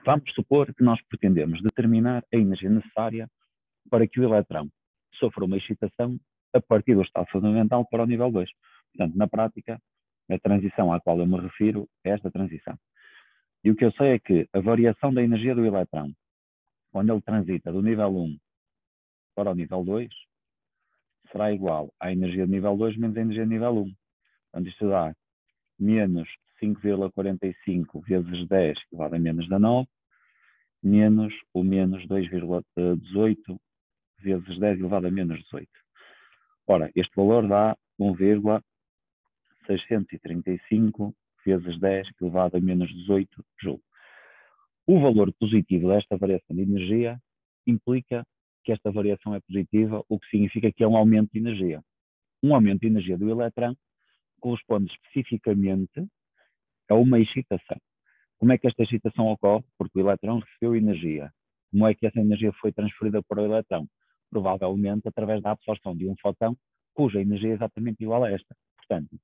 Vamos supor que nós pretendemos determinar a energia necessária para que o eletrão sofra uma excitação a partir do estado fundamental para o nível 2. Portanto, na prática, a transição à qual eu me refiro é esta transição. E o que eu sei é que a variação da energia do eletrão, quando ele transita do nível 1 para o nível 2, será igual à energia do nível 2 menos a energia do nível 1. Portanto, isto dá menos 5,45 vezes 10 elevado a menos da 9, menos o menos 2,18 vezes 10 elevado a menos 18. Ora, este valor dá 1,635 vezes 10 elevado a menos 18 joules. O valor positivo desta variação de energia implica que esta variação é positiva, o que significa que é um aumento de energia. Um aumento de energia do eletrão corresponde especificamente a uma excitação. Como é que esta excitação ocorre? Porque o eletrão recebeu energia. Como é que essa energia foi transferida para o eletrão? Provavelmente através da absorção de um fóton, cuja energia é exatamente igual a esta. Portanto,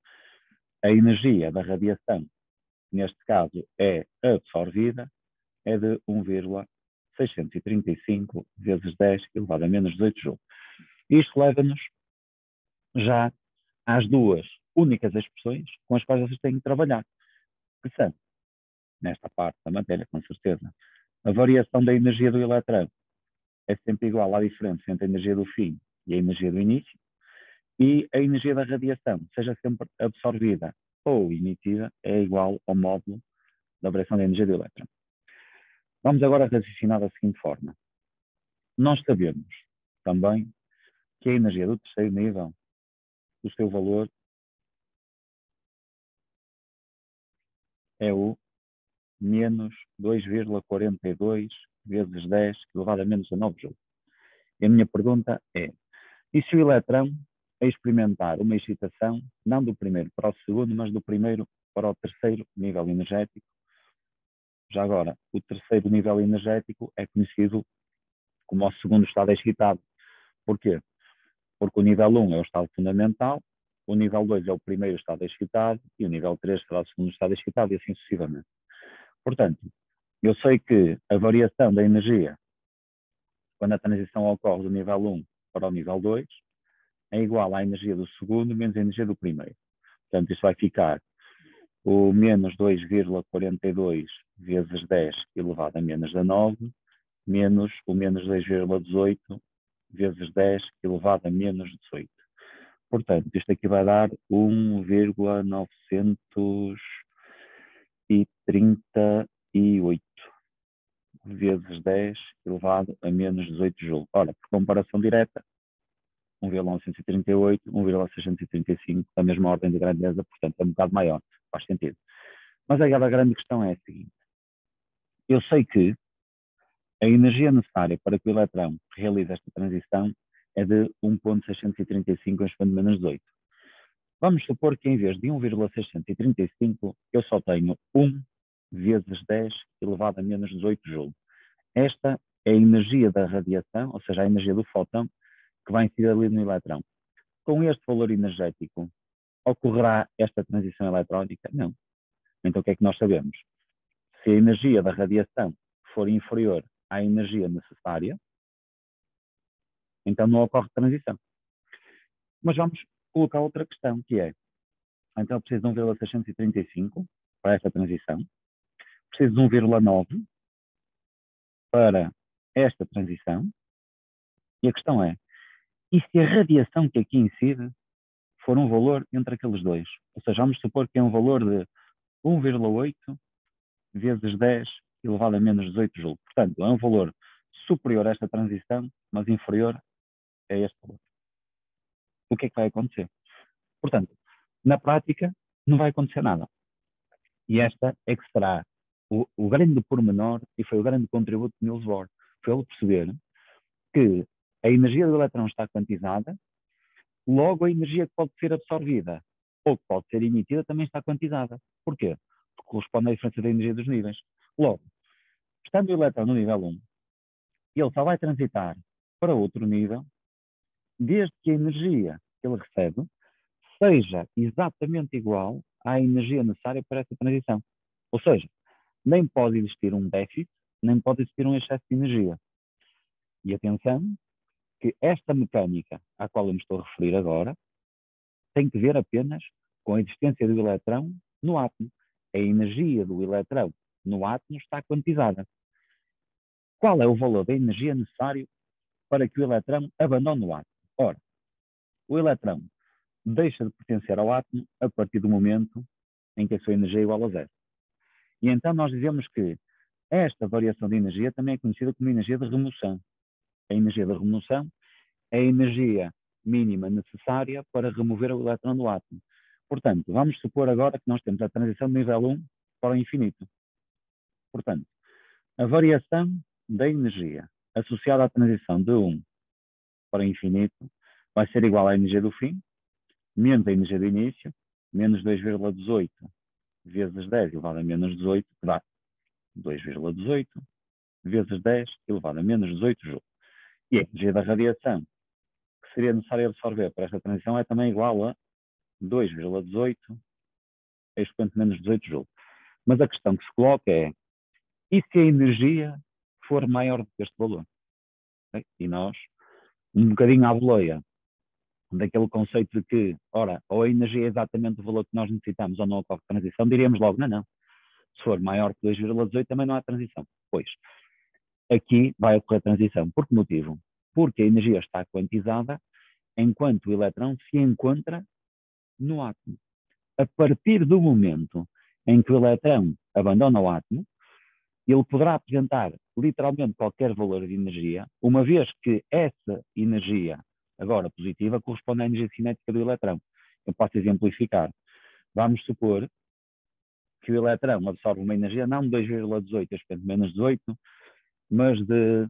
a energia da radiação, neste caso, é absorvida, é de 1,635 vezes 10 elevado a menos 18 joules. Isto leva-nos já às duas únicas expressões com as quais vocês têm que trabalhar, que são, nesta parte da matéria, com certeza, a variação da energia do eletrão é sempre igual à diferença entre a energia do fim e a energia do início, e a energia da radiação, seja sempre absorvida ou emitida, é igual ao módulo da variação da energia do eletrão. Vamos agora raciocinar da seguinte forma. Nós sabemos também que a energia do terceiro nível, o seu valor é o menos 2,42 vezes 10 elevado a menos 19 joules. E a minha pergunta é, e se o eletrão a experimentar uma excitação, não do primeiro para o segundo, mas do primeiro para o terceiro nível energético? Já agora, o terceiro nível energético é conhecido como o segundo estado excitado. Porquê? Porque o nível 1 é o estado fundamental, o nível 2 é o primeiro estado excitado e o nível 3 será o segundo estado excitado e assim sucessivamente. Portanto, eu sei que a variação da energia quando a transição ocorre do nível 1 para o nível 2 é igual à energia do segundo menos a energia do primeiro. Portanto, isto vai ficar o menos 2,42 vezes 10 elevado a menos a 9 menos o menos 2,18 vezes 10 elevado a menos 18. Portanto, isto aqui vai dar 1,938 vezes 10 elevado a menos 18 joules. Ora, por comparação direta, 1,938, 1,635, da mesma ordem de grandeza, portanto é um bocado maior, faz sentido. Mas a grande questão é a seguinte. Eu sei que a energia necessária para que o eletrão realize esta transição é de 1,635 expondo menos 18. Vamos supor que em vez de 1,635 eu só tenho 1 vezes 10 elevado a menos 18 joules. Esta é a energia da radiação, ou seja, a energia do fóton que vai incidir ali no eletrão. Com este valor energético, ocorrerá esta transição eletrónica? Não. Então o que é que nós sabemos? Se a energia da radiação for inferior à energia necessária, então não ocorre transição. Mas vamos colocar outra questão, que é, então eu preciso de 1,635 para esta transição, preciso de 1,9 para esta transição, e a questão é, e se a radiação que aqui incide for um valor entre aqueles dois? Ou seja, vamos supor que é um valor de 1,8 vezes 10 elevado a menos 18 joules. Portanto, é um valor superior a esta transição, mas inferior a este valor. O que é que vai acontecer? Portanto, na prática, não vai acontecer nada. E esta é que será o grande pormenor e foi o grande contributo de Niels Bohr. Foi ele perceber que a energia do eletrão está quantizada, logo a energia que pode ser absorvida ou que pode ser emitida também está quantizada. Porquê? Porque corresponde à diferença da energia dos níveis. Logo, estando o eletrão no nível 1, ele só vai transitar para outro nível desde que a energia que ele recebe seja exatamente igual à energia necessária para essa transição. Ou seja, nem pode existir um déficit, nem pode existir um excesso de energia. E atenção, que esta mecânica à qual eu me estou a referir agora tem que ver apenas com a existência do eletrão no átomo. A energia do eletrão no átomo está quantizada. Qual é o valor da energia necessário para que o eletrão abandone o átomo? Ora, o eletrão deixa de pertencer ao átomo a partir do momento em que a sua energia é igual a zero. E então nós dizemos que esta variação de energia também é conhecida como energia de remoção. A energia de remoção é a energia mínima necessária para remover o eletrão do átomo. Portanto, vamos supor agora que nós temos a transição de nível 1 para o infinito. Portanto, a variação da energia associada à transição de 1 para o infinito vai ser igual à energia do fim, menos a energia do início, menos 2,18 vezes 10 elevado a menos 18, que dá 2,18 vezes 10 elevado a menos 18 joules. E a energia da radiação que seria necessário absorver para esta transição é também igual a 2,18 expoente menos 18 joules. Mas a questão que se coloca é, e se a energia for maior do que este valor? Okay? E nós, um bocadinho à boleia daquele conceito de que, ora, ou a energia é exatamente o valor que nós necessitamos ou não ocorre transição, diríamos logo, não, não. Se for maior que 2,18 também não há transição. Pois, aqui vai ocorrer transição. Por que motivo? Porque a energia está quantizada enquanto o eletrão se encontra no átomo. A partir do momento em que o eletrão abandona o átomo, ele poderá apresentar literalmente qualquer valor de energia, uma vez que essa energia, agora positiva, corresponde à energia cinética do eletrão. Eu posso exemplificar. Vamos supor que o eletrão absorve uma energia não de 2,18 expoente menos 18, mas de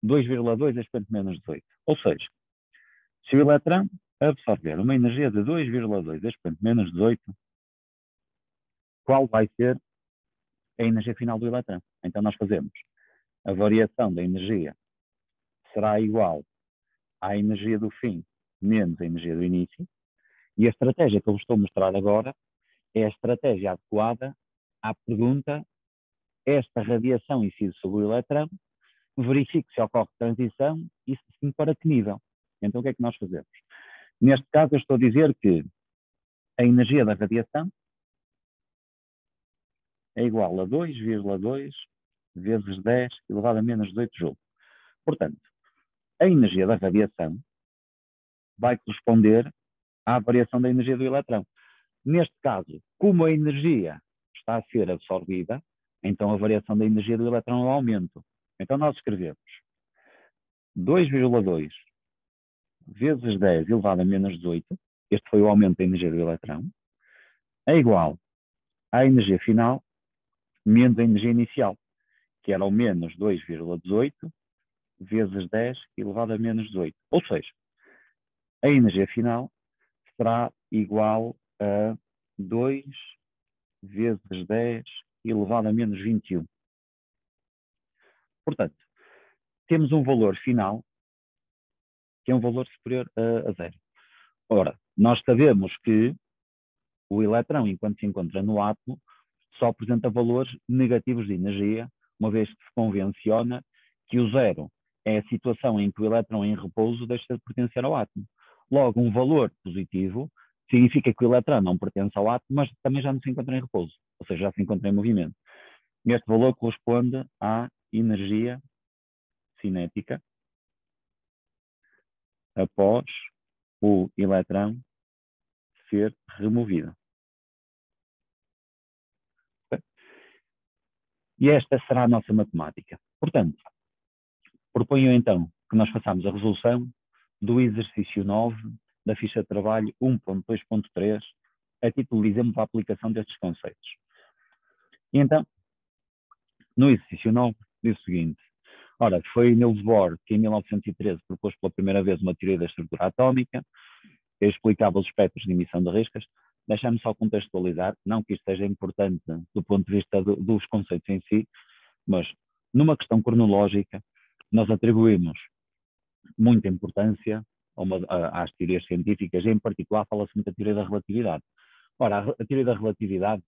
2,2 expoente menos 18. Ou seja, se o eletrão absorver uma energia de 2,2 expoente menos 18, qual vai ser a energia final do eletrão? Então nós fazemos a variação da energia será igual à energia do fim menos a energia do início, e a estratégia que eu vos estou a mostrar agora é a estratégia adequada à pergunta: esta radiação incide sobre o eletrão, verifique se ocorre transição e se sim, para que nível. Então o que é que nós fazemos? Neste caso eu estou a dizer que a energia da radiação é igual a 2,2 vezes 10 elevado a menos 18 joules. Portanto, a energia da radiação vai corresponder à variação da energia do eletrão. Neste caso, como a energia está a ser absorvida, então a variação da energia do eletrão é o aumento. Então nós escrevemos 2,2 vezes 10 elevado a menos 18, este foi o aumento da energia do eletrão, é igual à energia final menos a energia inicial, que era o menos 2,18 vezes 10 elevado a menos 18. Ou seja, a energia final será igual a 2 vezes 10 elevado a menos 21. Portanto, temos um valor final que é um valor superior a zero. Ora, nós sabemos que o eletrão, enquanto se encontra no átomo, só apresenta valores negativos de energia, uma vez que se convenciona que o zero é a situação em que o eletrão em repouso deixa de pertencer ao átomo. Logo, um valor positivo significa que o eletrão não pertence ao átomo, mas também já não se encontra em repouso, ou seja, já se encontra em movimento. Este valor corresponde à energia cinética após o eletrão ser removido. E esta será a nossa matemática. Portanto, proponho então que nós façamos a resolução do exercício 9 da ficha de trabalho 1.2.3 a título de exemplo da aplicação destes conceitos. E então, no exercício 9, diz o seguinte: ora, foi Niels Bohr que em 1913 propôs pela primeira vez uma teoria da estrutura atómica que explicava os espectros de emissão de riscas. Deixa-me só contextualizar, não que isto seja importante do ponto de vista dos conceitos em si, mas numa questão cronológica, nós atribuímos muita importância às teorias científicas, e em particular fala-se muito da teoria da relatividade. Ora, a teoria da relatividade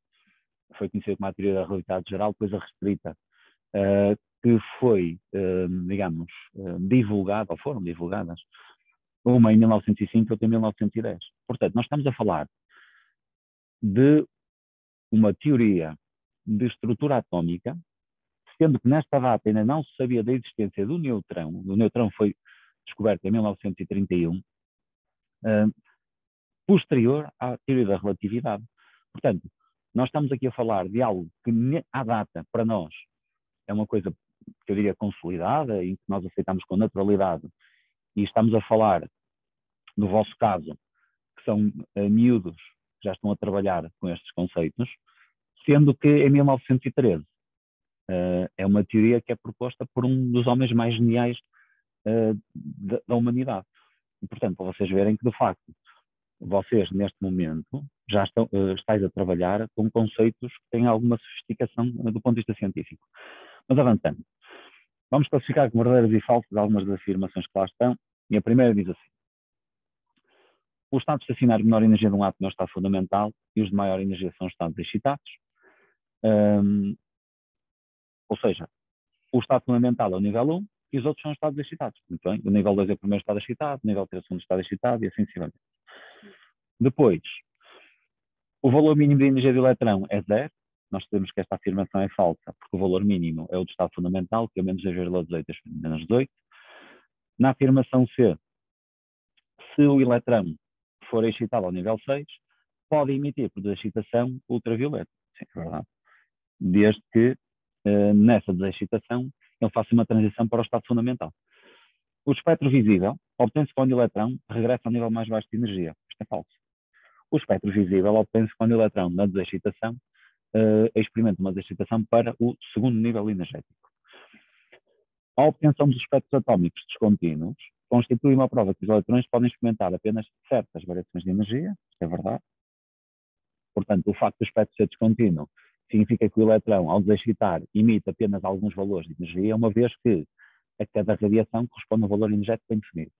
foi conhecida como a teoria da relatividade geral, depois a restrita, que foi, digamos, divulgada, ou foram divulgadas, uma em 1905 e outra em 1910. Portanto, nós estamos a falar de uma teoria de estrutura atómica, sendo que nesta data ainda não se sabia da existência do neutrão. O neutrão foi descoberto em 1931, posterior à teoria da relatividade. Portanto, nós estamos aqui a falar de algo que, à data, para nós, é uma coisa que eu diria consolidada e que nós aceitamos com naturalidade. E estamos a falar, no vosso caso, que são miúdos que já estão a trabalhar com estes conceitos, sendo que em 1913 é uma teoria que é proposta por um dos homens mais geniais da humanidade. E, portanto, para vocês verem que, de facto, vocês, neste momento, já estáis a trabalhar com conceitos que têm alguma sofisticação do ponto de vista científico. Mas avançando. Vamos classificar como verdadeiras e falsas algumas das afirmações que lá estão. E a primeira diz assim: o estado estacionário de menor energia de um átomo é o estado fundamental e os de maior energia são os estados excitados. Ou seja, o estado fundamental é o nível 1 e os outros são os estados excitados. Muito bem. O nível 2 é o primeiro estado excitado, o nível 3 é o segundo estado excitado e assim sucessivamente. Depois, o valor mínimo de energia do eletrão é 0. Nós sabemos que esta afirmação é falsa, porque o valor mínimo é o do estado fundamental, que é menos 2,18 menos 18. Na afirmação C, se o eletrão for excitado ao nível 6, pode emitir por desexcitação ultravioleta. Sim, é verdade. Desde que, nessa desexcitação, ele faça uma transição para o estado fundamental. O espectro visível obtém-se quando o eletrão regressa ao nível mais baixo de energia. Isto é falso. O espectro visível obtém-se quando o eletrão, na desexcitação, experimenta uma desexcitação para o segundo nível energético. A obtenção dos espectros atómicos descontínuos constitui uma prova que os eletrões podem experimentar apenas certas variações de energia. Isto é verdade. Portanto, o facto do espectro ser descontínuo significa que o eletrão, ao desexcitar, emite apenas alguns valores de energia, uma vez que a cada radiação corresponde a um valor energético bem definido.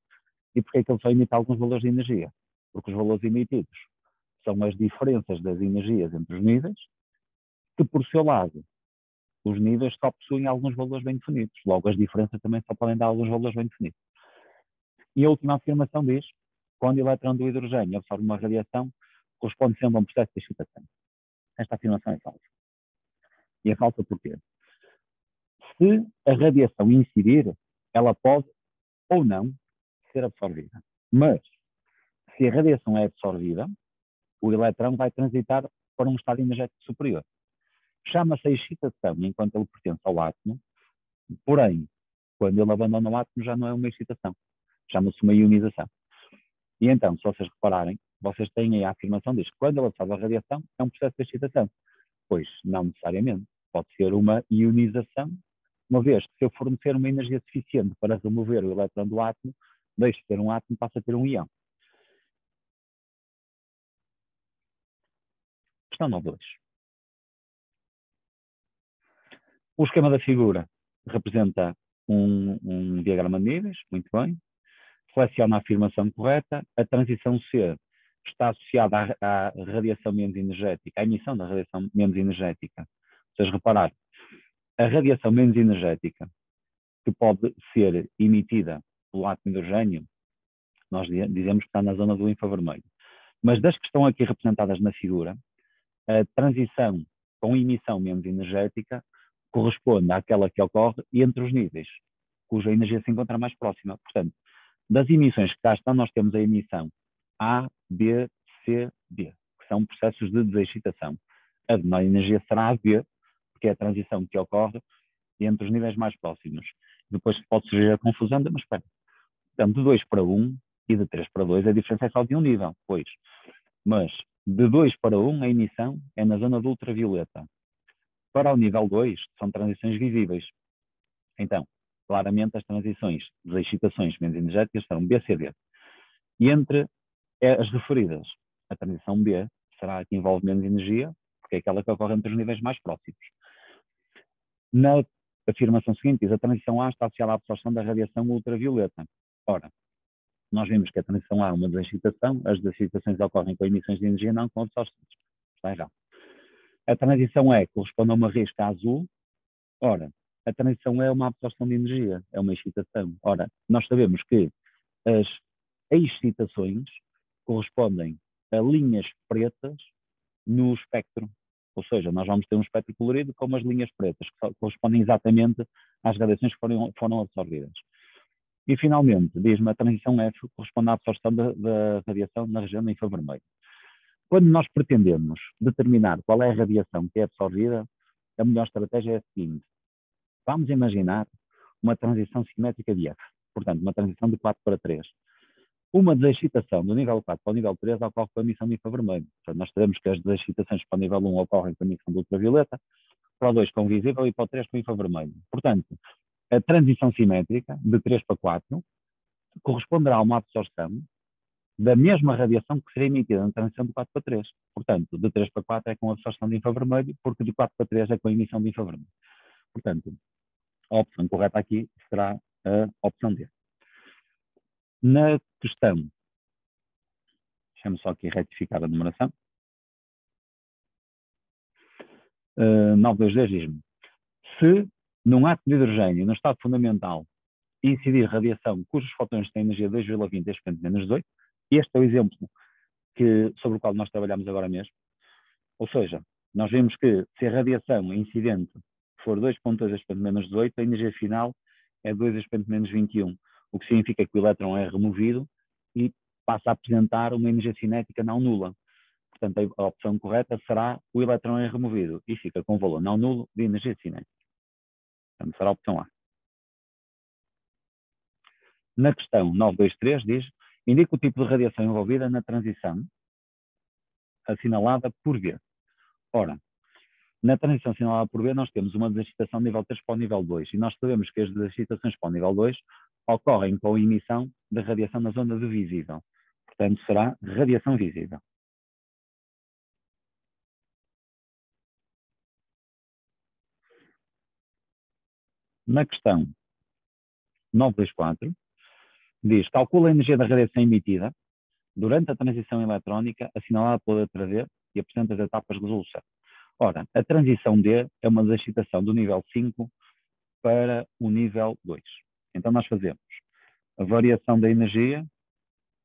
E porquê é que ele só emite alguns valores de energia? Porque os valores emitidos são as diferenças das energias entre os níveis, que, por seu lado, os níveis só possuem alguns valores bem definidos. Logo, as diferenças também só podem dar alguns valores bem definidos. E a última afirmação diz: quando o eletrão do hidrogênio absorve uma radiação, corresponde sempre a um processo de excitação. Esta afirmação é falsa. E é falsa porquê? Se a radiação incidir, ela pode ou não ser absorvida. Mas, se a radiação é absorvida, o eletrão vai transitar para um estado energético superior. Chama-se a excitação enquanto ele pertence ao átomo, porém, quando ele abandona o átomo já não é uma excitação. Chama-se uma ionização. E então, se vocês repararem, vocês têm aí a afirmação diz que quando ele absorve a radiação é um processo de excitação. Pois, não necessariamente. Pode ser uma ionização, uma vez que se eu fornecer uma energia suficiente para remover o eletrão do átomo, deixe de ter um átomo e passa a ter um íon. Questão 9.2. O esquema da figura representa um diagrama de níveis, muito bem. Seleciona a afirmação correta. A transição C está associada à radiação menos energética, à emissão da radiação menos energética. Vocês repararam, a radiação menos energética que pode ser emitida pelo átomo de hidrogênio, nós dizemos que está na zona do infravermelho. Mas das que estão aqui representadas na figura, a transição com emissão menos energética corresponde àquela que ocorre entre os níveis, cuja energia se encontra mais próxima. Portanto, das emissões que cá estão, nós temos a emissão A, B, C, D, que são processos de desexcitação. A de menor energia será a B, porque é a transição que ocorre entre os níveis mais próximos. Depois pode surgir a confusão, mas espera. Portanto, de 2 para 1 e de 3 para 2, a diferença é só de um nível, pois. Mas de 2 para 1, a emissão é na zona do ultravioleta. Para o nível 2, são transições visíveis. Então, claramente as transições das excitações menos energéticas serão B, C, D. E entre as referidas, a transição B será a que envolve menos energia, porque é aquela que ocorre entre os níveis mais próximos. Na afirmação seguinte diz: a transição A está associada à absorção da radiação ultravioleta. Ora, nós vimos que a transição A é uma desexcitação, as desexcitações ocorrem com emissões de energia, não com absorções. Está errado. A transição E corresponde a uma risca azul. Ora, a transição E é uma absorção de energia, é uma excitação. Ora, nós sabemos que as excitações correspondem a linhas pretas no espectro. Ou seja, nós vamos ter um espectro colorido com umas linhas pretas, que correspondem exatamente às radiações que foram absorvidas. E, finalmente, diz-me a transição F corresponde à absorção da radiação na região do infravermelho. Quando nós pretendemos determinar qual é a radiação que é absorvida, a melhor estratégia é a seguinte. Vamos imaginar uma transição simétrica de F. Portanto, uma transição de 4 para 3. Uma desexcitação do nível 4 para o nível 3 ocorre com a emissão de infravermelho. Portanto, nós sabemos que as desexcitações para o nível 1 ocorrem com a emissão de ultravioleta, para o 2 com visível e para o 3 com infravermelho. Portanto, a transição simétrica de 3 para 4 corresponderá a uma absorção da mesma radiação que seria emitida na transição de 4 para 3. Portanto, de 3 para 4 é com a absorção de infravermelho, porque de 4 para 3 é com a emissão de infravermelho. Portanto, a opção correta aqui será a opção D. Na questão, deixa-me só aqui retificar a numeração, 922 diz-me: se num átomo de hidrogênio, no estado fundamental, incidir radiação cujos fotões têm energia 2,20 expoente menos 18, este é o exemplo sobre o qual nós trabalhamos agora mesmo. Ou seja, nós vemos que se a radiação incidente for 2,2 expoente menos 18, a energia final é 2 expoente menos 21, o que significa que o elétron é removido e passa a apresentar uma energia cinética não nula. Portanto, a opção correta será o elétron é removido e fica com valor não nulo de energia cinética. Portanto, será a opção A. Na questão 923 diz: indica o tipo de radiação envolvida na transição assinalada por V. Ora, na transição assinalada por V nós temos uma desexcitação nível 3 para o nível 2 e nós sabemos que as desexcitações para o nível 2 ocorrem com a emissão da radiação na zona de visível. Portanto, será radiação visível. Na questão 924 diz: calcula a energia da radiação emitida durante a transição eletrónica assinalada pela letra D e apresenta as etapas de resolução. Ora, a transição D é uma desexcitação do nível 5 para o nível 2. Então nós fazemos a variação da energia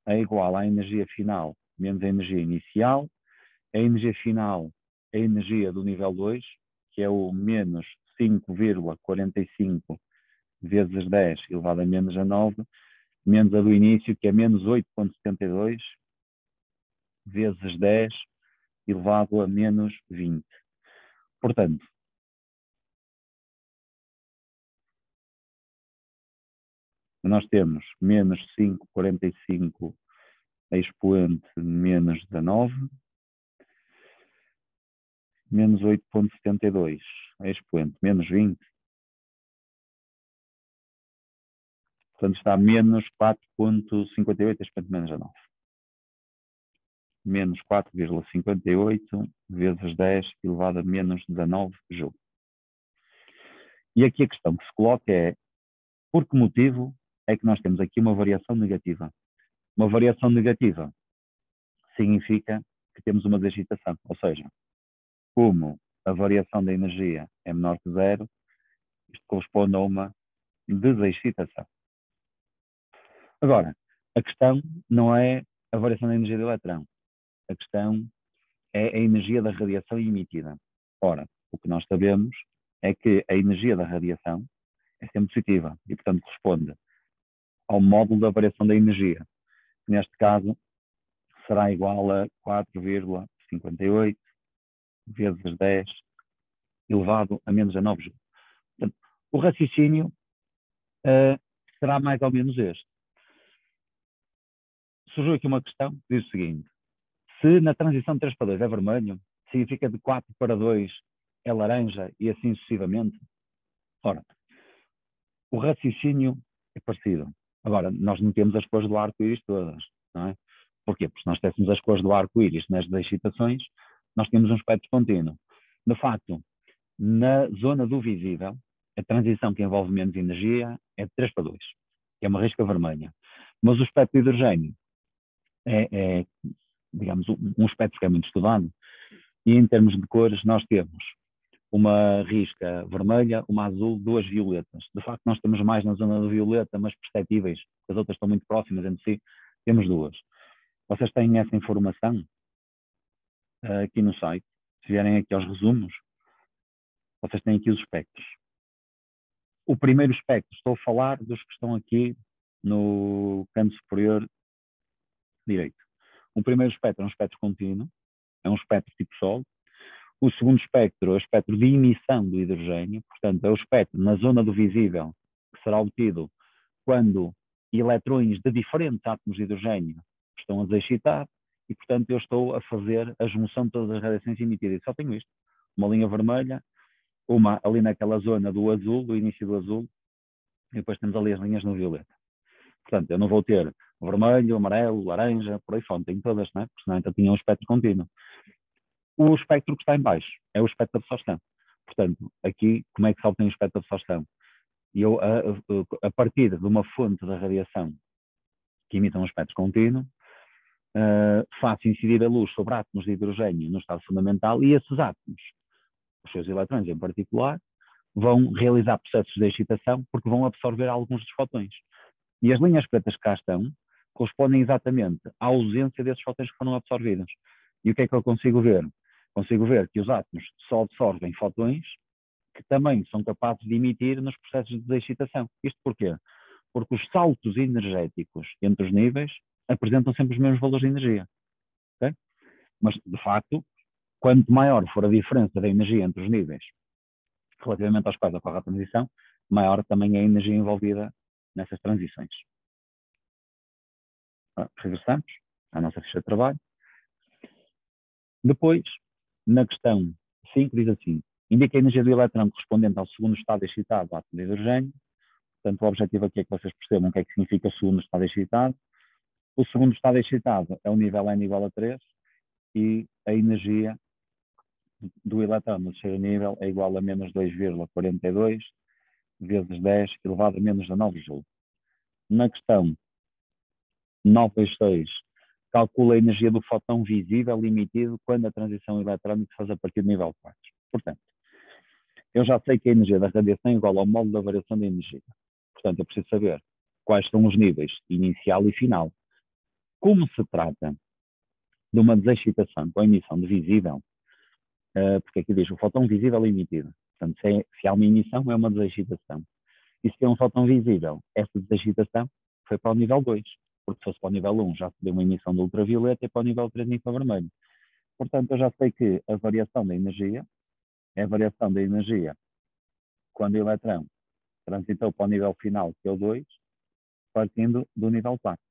é igual à energia final menos a energia inicial. A energia final é a energia do nível 2, que é o menos 5,45 vezes 10 elevado a menos a 9, menos a do início, que é menos 8,72 vezes 10 elevado a menos 20. Portanto, nós temos menos 5,45 expoente menos 19, menos 8,72 expoente menos 20. Portanto, está menos 4,58 expoente menos 19. Menos 4,58 vezes 10 elevado a menos 19 joules. E aqui a questão que se coloca é: por que motivo é que nós temos aqui uma variação negativa? Uma variação negativa significa que temos uma desexcitação, ou seja, como a variação da energia é menor que zero, isto corresponde a uma desexcitação. Agora, a questão não é a variação da energia do eletrão, a questão é a energia da radiação emitida. Ora, o que nós sabemos é que a energia da radiação é sempre positiva e, portanto, corresponde ao módulo da variação da energia, que neste caso será igual a 4,58 vezes 10 elevado a menos a 9 joules. Portanto, o raciocínio será mais ou menos este. Surgiu aqui uma questão que diz o seguinte: se na transição de 3 para 2 é vermelho, significa de 4 para 2 é laranja e assim sucessivamente? Ora, o raciocínio é parecido. Agora, nós não temos as cores do arco-íris todas, não é? Porquê? Porque se nós tivéssemos as cores do arco-íris nas excitações, nós temos um espectro contínuo. De facto, na zona do visível, a transição que envolve menos energia é de 3 para 2, que é uma risca vermelha. Mas o espectro de hidrogênio é digamos, um espectro que é muito estudado, E em termos de cores, nós temos uma risca vermelha, uma azul, duas violetas. De facto, nós temos mais na zona do violeta, mas perceptíveis, as outras estão muito próximas entre si, temos duas. Vocês têm essa informação aqui no site. Se vierem aqui aos resumos, vocês têm aqui os espectros. O primeiro espectro, estou a falar dos que estão aqui no canto superior direito. O primeiro espectro é um espectro contínuo, é um espectro tipo Sol. O segundo espectro é o espectro de emissão do hidrogênio, portanto, é o espectro na zona do visível, que será obtido quando eletrões de diferentes átomos de hidrogênio estão a desexcitar, e, portanto, eu estou a fazer a junção de todas as radiações emitidas. E só tenho isto: uma linha vermelha, uma ali naquela zona do azul, do início do azul, e depois temos ali as linhas no violeta. Portanto, eu não vou ter vermelho, amarelo, laranja, por aí fora, tenho todas, não é? Porque senão então tinha um espectro contínuo. O espectro que está em baixo é o espectro de absorção. Portanto, aqui, como é que se obtém o espectro de absorção? E eu, a partir de uma fonte de radiação que emita um espectro contínuo, faço incidir a luz sobre átomos de hidrogênio no estado fundamental, e esses átomos, os seus eletrões em particular, vão realizar processos de excitação porque vão absorver alguns dos fotões. E as linhas pretas que cá estão correspondem exatamente à ausência desses fotões que foram absorvidos. E o que é que eu consigo ver? Consigo ver que os átomos só absorvem fotões que também são capazes de emitir nos processos de excitação. Isto porquê? Porque os saltos energéticos entre os níveis apresentam sempre os mesmos valores de energia. Okay? Mas, de facto, quanto maior for a diferença da energia entre os níveis relativamente aos quais ocorre a transição, maior também é a energia envolvida nessas transições. Regressamos à nossa ficha de trabalho. Depois, na questão 5, diz assim: indica a energia do eletrão correspondente ao segundo estado excitado do átomo de hidrogênio. Portanto, o objetivo aqui é que vocês percebam o que é que significa o segundo estado excitado. O segundo estado excitado é o nível N igual a 3 e a energia do eletrão no terceiro nível é igual a menos 2,42 vezes 10 elevado a menos 19 joules. Na questão 926, calcula a energia do fotão visível emitido quando a transição eletrónica se faz a partir do nível 4. Portanto, eu já sei que a energia da radiação é igual ao módulo da variação da energia. Portanto, eu preciso saber quais são os níveis inicial e final. Como se trata de uma desexcitação com a emissão de visível, porque aqui diz o fotão visível é emitido. Portanto, se há uma emissão, é uma desexcitação. E se é um fotão visível, essa desexcitação foi para o nível 2. Porque se fosse para o nível 1, já se deu uma emissão de ultravioleta, e para o nível 3, infravermelho. Portanto, eu já sei que a variação da energia é a variação da energia quando o eletrão transitou para o nível final, que é o 2, partindo do nível 4.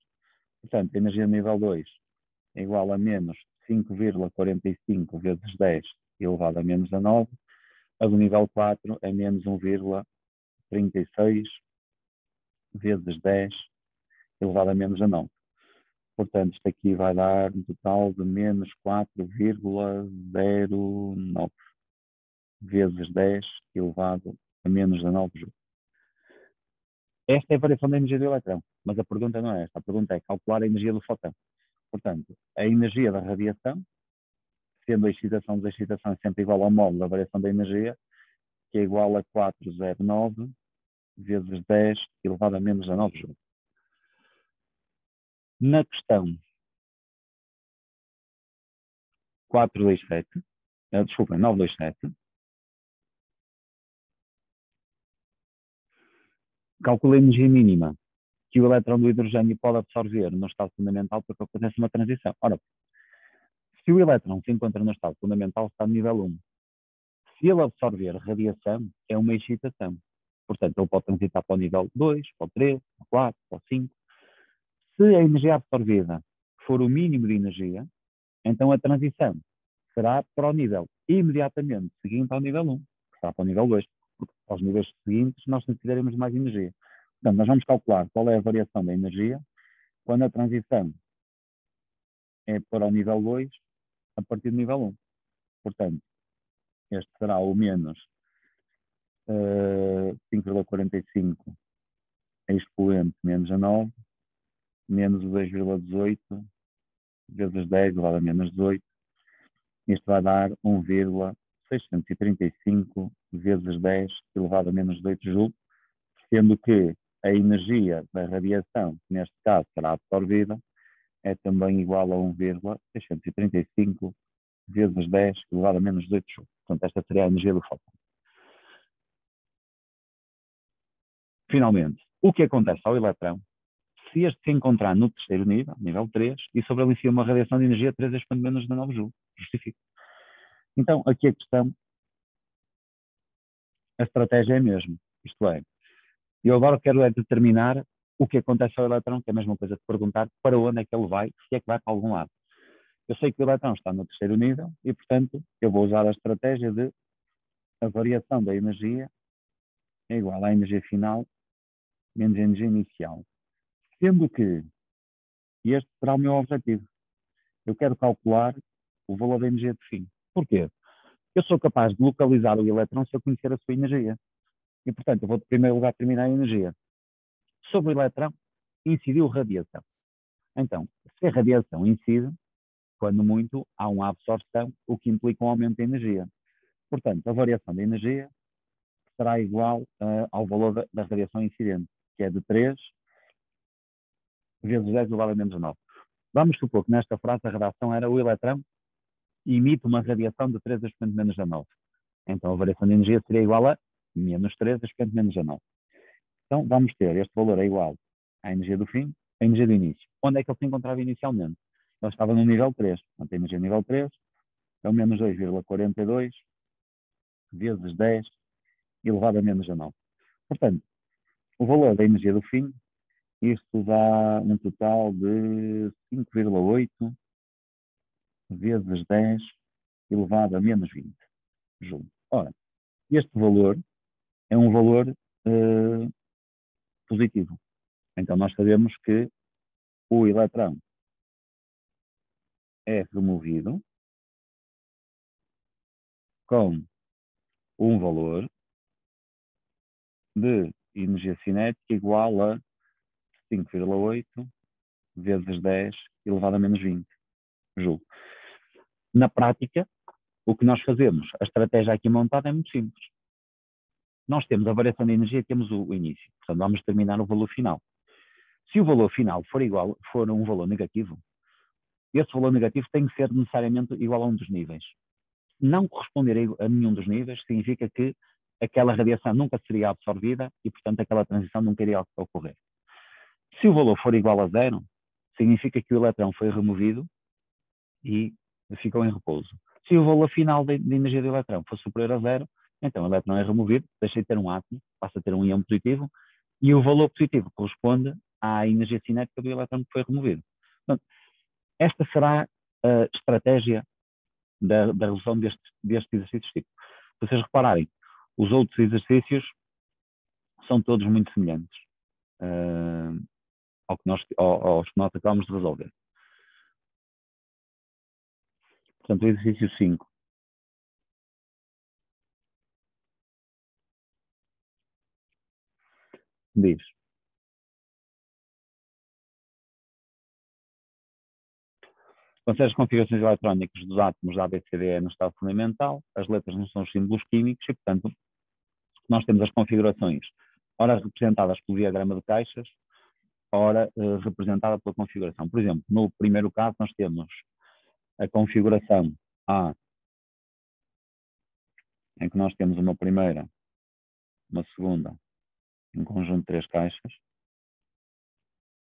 Portanto, a energia do nível 2 é igual a menos 5,45 vezes 10 elevado a menos 19. A do nível 4 é menos 1,36 vezes 10 elevado a menos 9. Portanto, isto aqui vai dar um total de menos 4,09 vezes 10 elevado a menos 19 joules. Esta é a variação da energia do eletrão, mas a pergunta não é esta. A pergunta é calcular a energia do fotão. Portanto, a energia da radiação, sendo a excitação e desexcitação sempre igual ao módulo da variação da energia, que é igual a 409 vezes 10 elevado a menos 19 joules. Na questão 427, desculpem, 927, calcula a energia mínima que o eletrão do hidrogênio pode absorver no estado fundamental porque acontece uma transição. Ora, se o eletrão se encontra no estado fundamental, está no nível 1. Se ele absorver radiação, é uma excitação. Portanto, ele pode transitar para o nível 2, para o 3, para o 4, para o 5. Se a energia absorvida for o mínimo de energia, então a transição será para o nível imediatamente seguinte ao nível 1, que será para o nível 2. Porque aos níveis seguintes nós necessitaremos de mais energia. Portanto, nós vamos calcular qual é a variação da energia quando a transição é para o nível 2 a partir do nível 1. Portanto, este será o menos 5,45 expoente menos a 9, menos o 2,18 vezes 10 elevado a menos 18. Isto vai dar 1,635 vezes 10 elevado a menos 18 joules, sendo que a energia da radiação, que neste caso será absorvida, é também igual a 1,635 vezes 10 elevado a menos 18 joules. Portanto, esta seria a energia do fóton. Finalmente, o que acontece ao eletrão se este se encontrar no terceiro nível, nível 3, e sobre ele uma radiação de energia 3 expoente menos 19 joules? Justifica. Então, aqui a questão, a estratégia é a mesma. Isto é, eu agora quero determinar o que acontece ao eletrão, que é a mesma coisa de perguntar para onde é que ele vai, se é que vai para algum lado. Eu sei que o eletrão está no terceiro nível e, portanto, eu vou usar a estratégia de a variação da energia é igual à energia final menos a energia inicial. Sendo que este será o meu objetivo. Eu quero calcular o valor da energia de fim. Porquê? Eu sou capaz de localizar o elétron se eu conhecer a sua energia. E, portanto, eu vou, em primeiro lugar, determinar a energia. Sobre o elétron, incidiu radiação. Então, se a radiação incide, quando muito, há uma absorção, o que implica um aumento da energia. Portanto, a variação da energia será igual ao valor da radiação incidente, que é de 3 vezes 10 elevado a menos 9. Vamos supor que nesta frase a redação era o elétron emite uma radiação de 3 expoente menos a 9. Então a variação de energia seria igual a menos 3 expoente menos a 9. Então vamos ter este valor é igual à energia do fim, à energia do início. Onde é que ele se encontrava inicialmente? Ele estava no nível 3. Portanto, a energia nível 3 é o menos 2,42 vezes 10 elevado a menos a 9. Portanto, o valor da energia do fim, isto dá um total de 5,8 vezes 10 elevado a menos 20 joules. Ora, este valor é um valor positivo. Então nós sabemos que o eletrão é removido com um valor de energia cinética igual a 5,8 vezes 10 elevado a menos 20 joules. Na prática, o que nós fazemos, a estratégia aqui montada é muito simples. Nós temos a variação de energia e temos o início. Portanto, vamos determinar o valor final. Se o valor final for um valor negativo, esse valor negativo tem que ser necessariamente igual a um dos níveis. Não corresponder a nenhum dos níveis significa que aquela radiação nunca seria absorvida e, portanto, aquela transição nunca iria ocorrer. Se o valor for igual a zero, significa que o eletrão foi removido e ficou em repouso. Se o valor final de energia do eletrão for superior a zero, então o eletrão é removido, deixa de ter um átomo, passa a ter um íon positivo, e o valor positivo corresponde à energia cinética do eletrão que foi removido. Portanto, esta será a estratégia da resolução destes exercícios tipo. Se vocês repararem, os outros exercícios são todos muito semelhantes aos que nós acabamos de resolver. Portanto, o exercício 5 diz: considera as configurações eletrónicas dos átomos da ABCDE no estado fundamental, as letras não são os símbolos químicos e, portanto, nós temos as configurações, ora representadas pelo diagrama de caixas, ora representada pela configuração. Por exemplo, no primeiro caso, nós temos a configuração A, em que nós temos uma primeira, uma segunda, um conjunto de 3 caixas.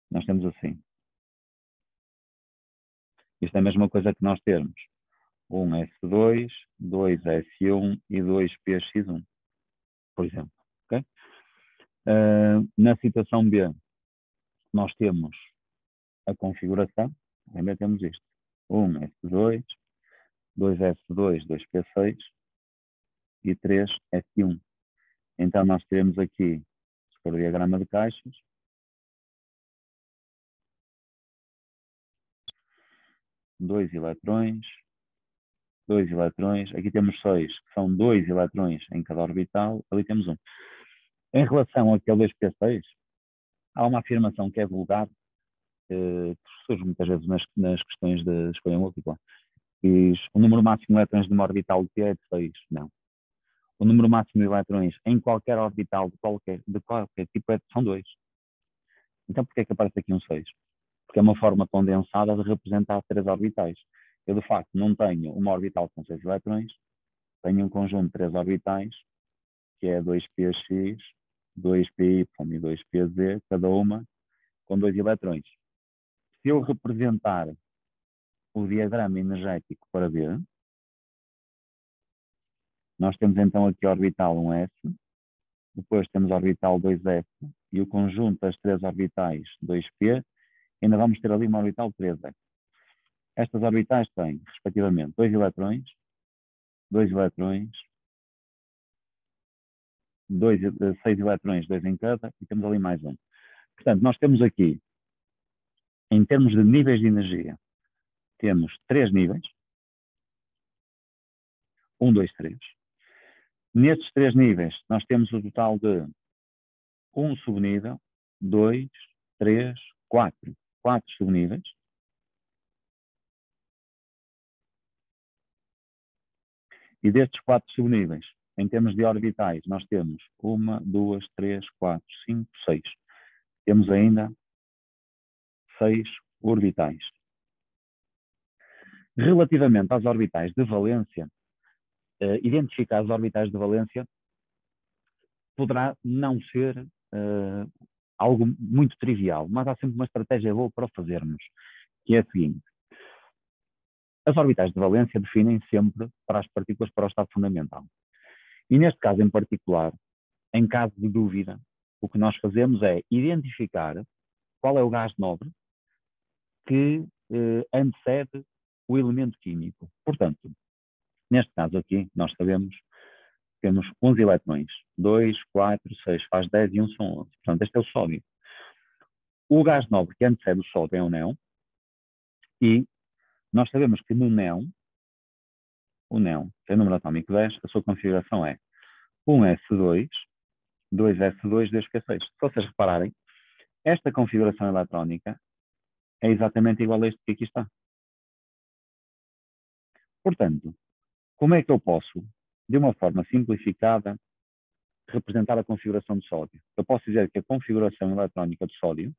Nós temos assim. Isto é a mesma coisa que nós termos um S2, 2 S1 e 2 PX1, por exemplo. Okay? Na situação B, nós temos a configuração, ainda temos isto. 1 S2, 2 S2, 2 P6 e 3 S1. Então nós teremos aqui, se for o diagrama de caixas, dois eletrões, aqui temos 6, que são 2 eletrões em cada orbital, ali temos um. Em relação àquele 2P6, há uma afirmação que é vulgar, que surge muitas vezes nas questões de escolha múltipla, Diz, o número máximo de elétrons de uma orbital de P é de 6. Não. O número máximo de elétrons em qualquer orbital de qualquer tipo são 2. Então, por que é que aparece aqui um 6? Porque é uma forma condensada de representar 3 orbitais. Eu, de facto, não tenho uma orbital com 6 elétrons, tenho um conjunto de 3 orbitais, que é 2px, 2py e 2pz, cada uma com 2 elétrons. Se eu representar o diagrama energético para ver, nós temos então aqui a orbital 1s, depois temos a orbital 2s e o conjunto das 3 orbitais 2p, ainda vamos ter ali uma orbital 3s. Estas orbitais têm, respectivamente, 2 elétrons, 2 elétrons, 6 elétrons, 2 em cada, e temos ali mais um. Portanto, nós temos aqui, em termos de níveis de energia, temos 3 níveis, 1, 2, 3. Nestes 3 níveis, nós temos o total de 1 subnível, 2, 3, 4. 4 subníveis. E destes 4 subníveis, em termos de orbitais, nós temos 1, 2, 3, 4, 5, 6. Temos ainda 6 orbitais. Relativamente às orbitais de valência, identificar as orbitais de valência poderá não ser algo muito trivial, mas há sempre uma estratégia boa para o fazermos, que é a seguinte. As orbitais de valência definem sempre para as partículas para o estado fundamental. E neste caso em particular, em caso de dúvida, o que nós fazemos é identificar qual é o gás nobre que antecede o elemento químico. Portanto, neste caso aqui, nós sabemos que temos 11 eletrões. 2, 4, 6 faz 10 e 1 são 11. Portanto, este é o sódio. O gás nobre que antecede o sódio é o néon. E nós sabemos que no néon, o néon tem o número atômico 10, a sua configuração é 1s2, 2s2, 2p6. Se vocês repararem, esta configuração eletrónica é exatamente igual a este que aqui está. Portanto, como é que eu posso, de uma forma simplificada, representar a configuração de sódio? Eu posso dizer que a configuração eletrónica de sódio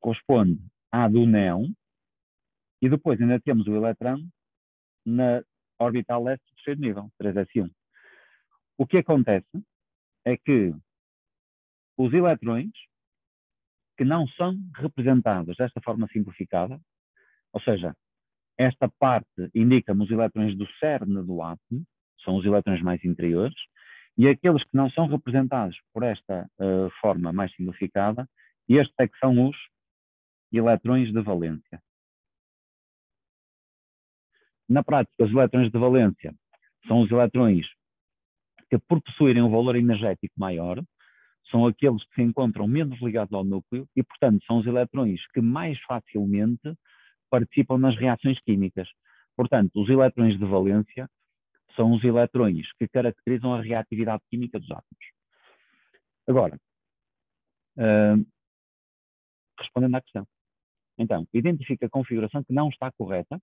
corresponde à do néon e depois ainda temos o eletrão na orbital leste do terceiro nível, 3s1. O que acontece é que os eletrões que não são representados desta forma simplificada, ou seja, esta parte indica-me os eletrões do cerne do átomo, são os eletrões mais interiores, e aqueles que não são representados por esta forma mais simplificada, estes é que são os eletrões de valência. Na prática, os eletrões de valência são os eletrões que, por possuírem um valor energético maior, são aqueles que se encontram menos ligados ao núcleo e, portanto, são os eletrões que mais facilmente participam nas reações químicas. Portanto, os eletrões de valência são os eletrões que caracterizam a reatividade química dos átomos. Agora, respondendo à questão. Então, identifica a configuração que não está correta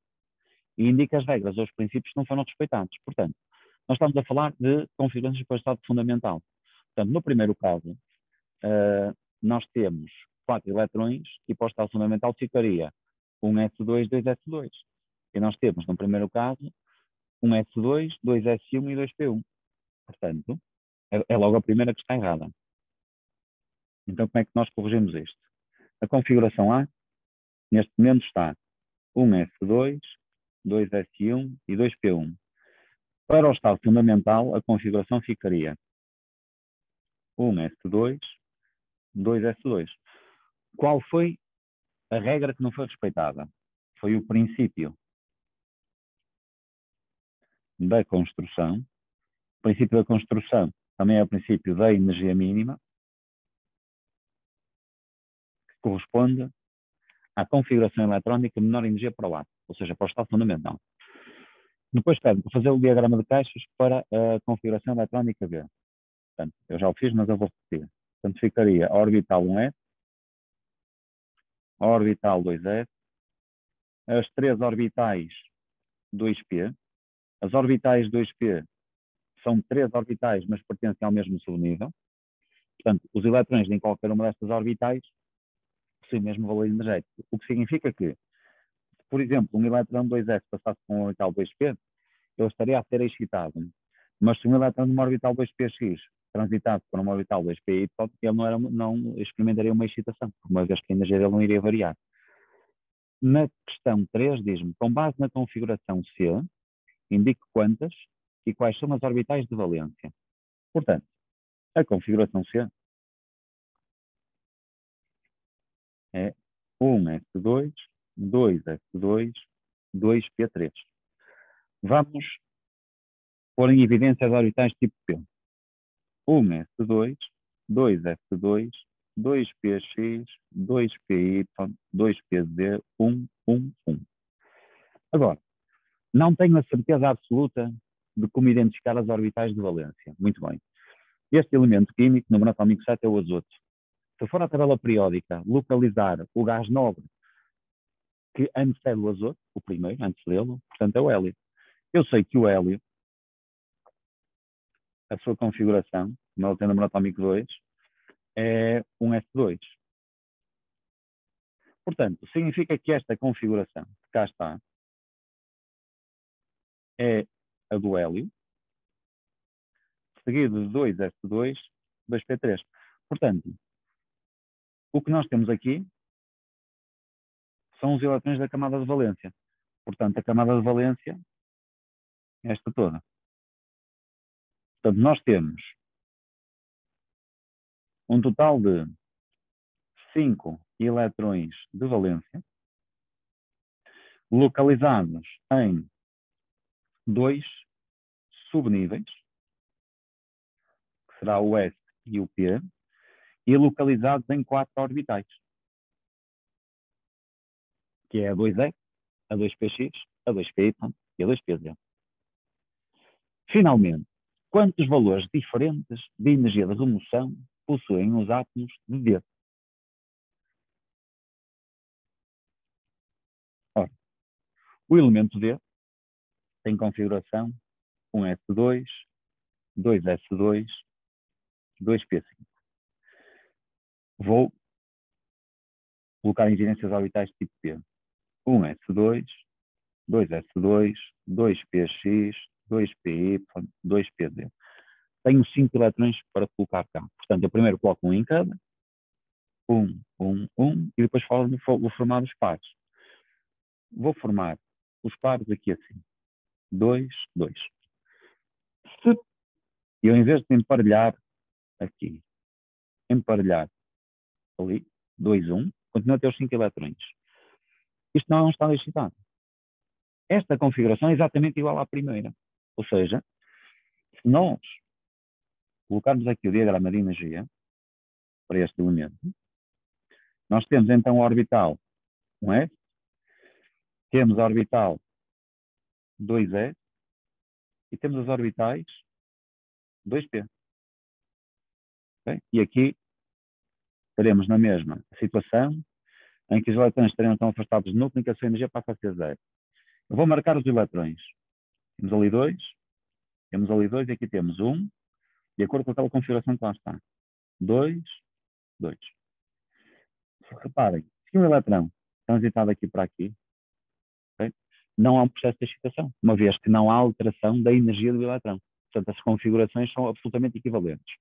e indica as regras ou os princípios que não foram respeitados. Portanto, nós estamos a falar de configurações para o estado fundamental. Portanto, no primeiro caso, nós temos 4 eletrões e para o estado fundamental ficaria 1s2, 2s2. E nós temos, no primeiro caso, 1s2, 2s1 e 2p1. Portanto, é logo a primeira que está errada. Então, como é que nós corrigimos isto? A configuração A, neste momento, está 1s2, 2s1 e 2p1. Para o estado fundamental, a configuração ficaria 1s2, 2s2. Qual foi a regra que não foi respeitada? Foi o princípio da construção. O princípio da construção também é o princípio da energia mínima, que corresponde à configuração eletrónica de menor energia para o átomo, ou seja, para o estado fundamental. Depois pede para fazer o diagrama de caixas para a configuração eletrónica B. Portanto, eu já o fiz, mas eu vou repetir. Portanto, ficaria a orbital 1s, a orbital 2s, as 3 orbitais 2p. As orbitais 2p são 3 orbitais, mas pertencem ao mesmo subnível. Portanto, os eletrões em qualquer uma destas orbitais possuem o mesmo valor energético. O que significa que, se, por exemplo, um elétron 2s passasse por uma orbital 2p, ele estaria a ser excitado. Mas se um elétron de uma orbital 2px transitasse por uma orbital 2py, ele não experimentaria uma excitação, uma vez que a energia dele não iria variar. Na questão 3, diz-me, com base na configuração C, indique quantas e quais são as orbitais de valência. Portanto, a configuração C é 1s2, 2s2, 2p3. Vamos pôr em evidência as orbitais tipo P. 1s2, 2s2, 2px, 2py, 2pz, 1, 1, 1. Agora, não tenho a certeza absoluta de como identificar as orbitais de valência. Muito bem. Este elemento químico, número atômico 7, é o azoto. Se for à tabela periódica, localizar o gás nobre que antecede o azoto, o primeiro, antes dele, portanto é o hélio. Eu sei que o hélio, a sua configuração, como ele tem número atômico 2, é um S2. Portanto, significa que esta configuração, que cá está, é a do hélio, seguido de 2S2, 2P3. Portanto, o que nós temos aqui são os eletrões da camada de valência. Portanto, a camada de valência é esta toda. Portanto, nós temos um total de 5 eletrões de valência localizados em 2 subníveis, que será o S e o P, e localizados em 4 orbitais, que é a 2E, a 2px, a 2py e a 2pz. Finalmente, quantos valores diferentes de energia de remoção possuem os átomos de D? Ora, o elemento D tem configuração 1s2, 2s2, 2p5. Vou colocar em evidências orbitais tipo P. 1s2, 2s2, 2px, 2py, 2pz. Tenho 5 eletrões para colocar cá. Portanto, eu primeiro coloco um em cada, 1, 1, 1, e depois vou formar os pares. Vou formar os pares aqui assim. 2, 2. Se eu, em vez de emparelhar aqui, emparelhar ali, 2, 1, continuo a ter os 5 eletrões. Isto não é um estado excitado. Esta configuração é exatamente igual à primeira. Ou seja, se nós colocarmos aqui o diagrama de energia para este elemento, nós temos então a orbital 1s, temos a orbital 2s e temos as orbitais 2p. Okay? E aqui teremos na mesma situação em que os eletrões estariam tão afastados do núcleo que a sua energia passa a ser zero. Eu vou marcar os eletrões. Temos ali 2, e aqui temos 1, de acordo com aquela configuração que lá está. 2, 2. Reparem, se um eletrão transitado aqui para aqui, okay, não há um processo de excitação, uma vez que não há alteração da energia do eletrão. Portanto, as configurações são absolutamente equivalentes.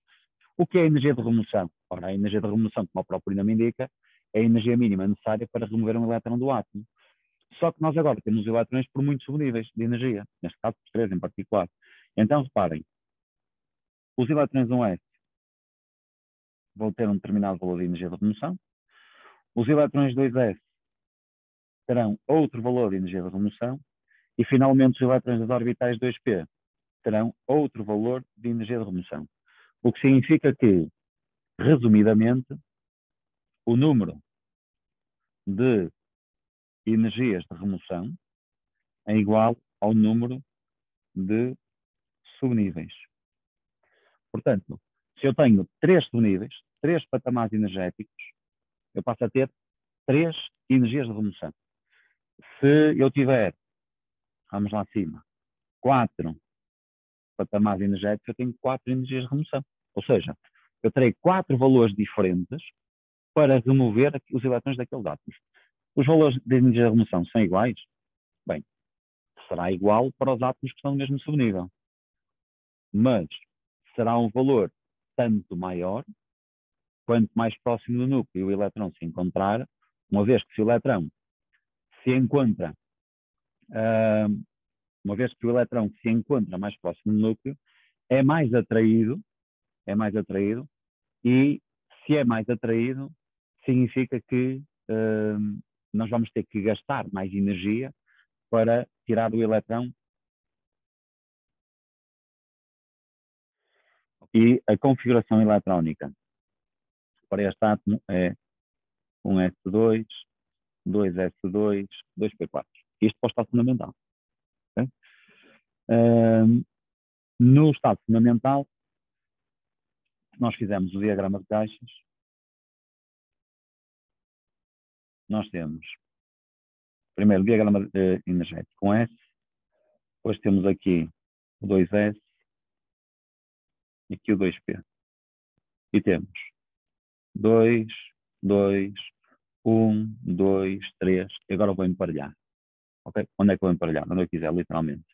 O que é a energia de remoção? Ora, a energia de remoção, como o próprio nome indica, é a energia mínima necessária para remover um elétron do átomo. Só que nós agora temos eletrões por muitos subníveis de energia, neste caso por 3 em particular. Então, reparem, os eletrões 1s vão ter um determinado valor de energia de remoção, os eletrões 2s terão outro valor de energia de remoção e, finalmente, os eletrões das orbitais 2p terão outro valor de energia de remoção. O que significa que, resumidamente, o número de energias de remoção é igual ao número de subníveis. Portanto, se eu tenho 3 subníveis, 3 patamares energéticos, eu passo a ter 3 energias de remoção. Se eu tiver vamos lá acima, 4 patamares energéticos, eu tenho 4 energias de remoção. Ou seja, eu terei 4 valores diferentes para remover os elétrons daqueles átomos. Os valores de energia de remoção são iguais? Bem, será igual para os átomos que estão no mesmo subnível. Mas será um valor tanto maior quanto mais próximo do núcleo o elétron se encontrar, uma vez que se o elétron se encontra, uma vez que o elétron se encontra mais próximo do núcleo, é mais atraído, e se é mais atraído, significa que nós vamos ter que gastar mais energia para tirar o elétron. E a configuração eletrónica para este átomo é 1s2, 2s2, 2p4. Isto para o estado fundamental. Okay? No estado fundamental, nós fizemos o diagrama de caixas. Nós temos primeiro o diagrama energético com S, depois temos aqui o 2S e aqui o 2P. E temos 2, 2, 1, 2, 3. E agora vou emparelhar. Okay? Onde é que vou emparelhar? Onde eu quiser, literalmente.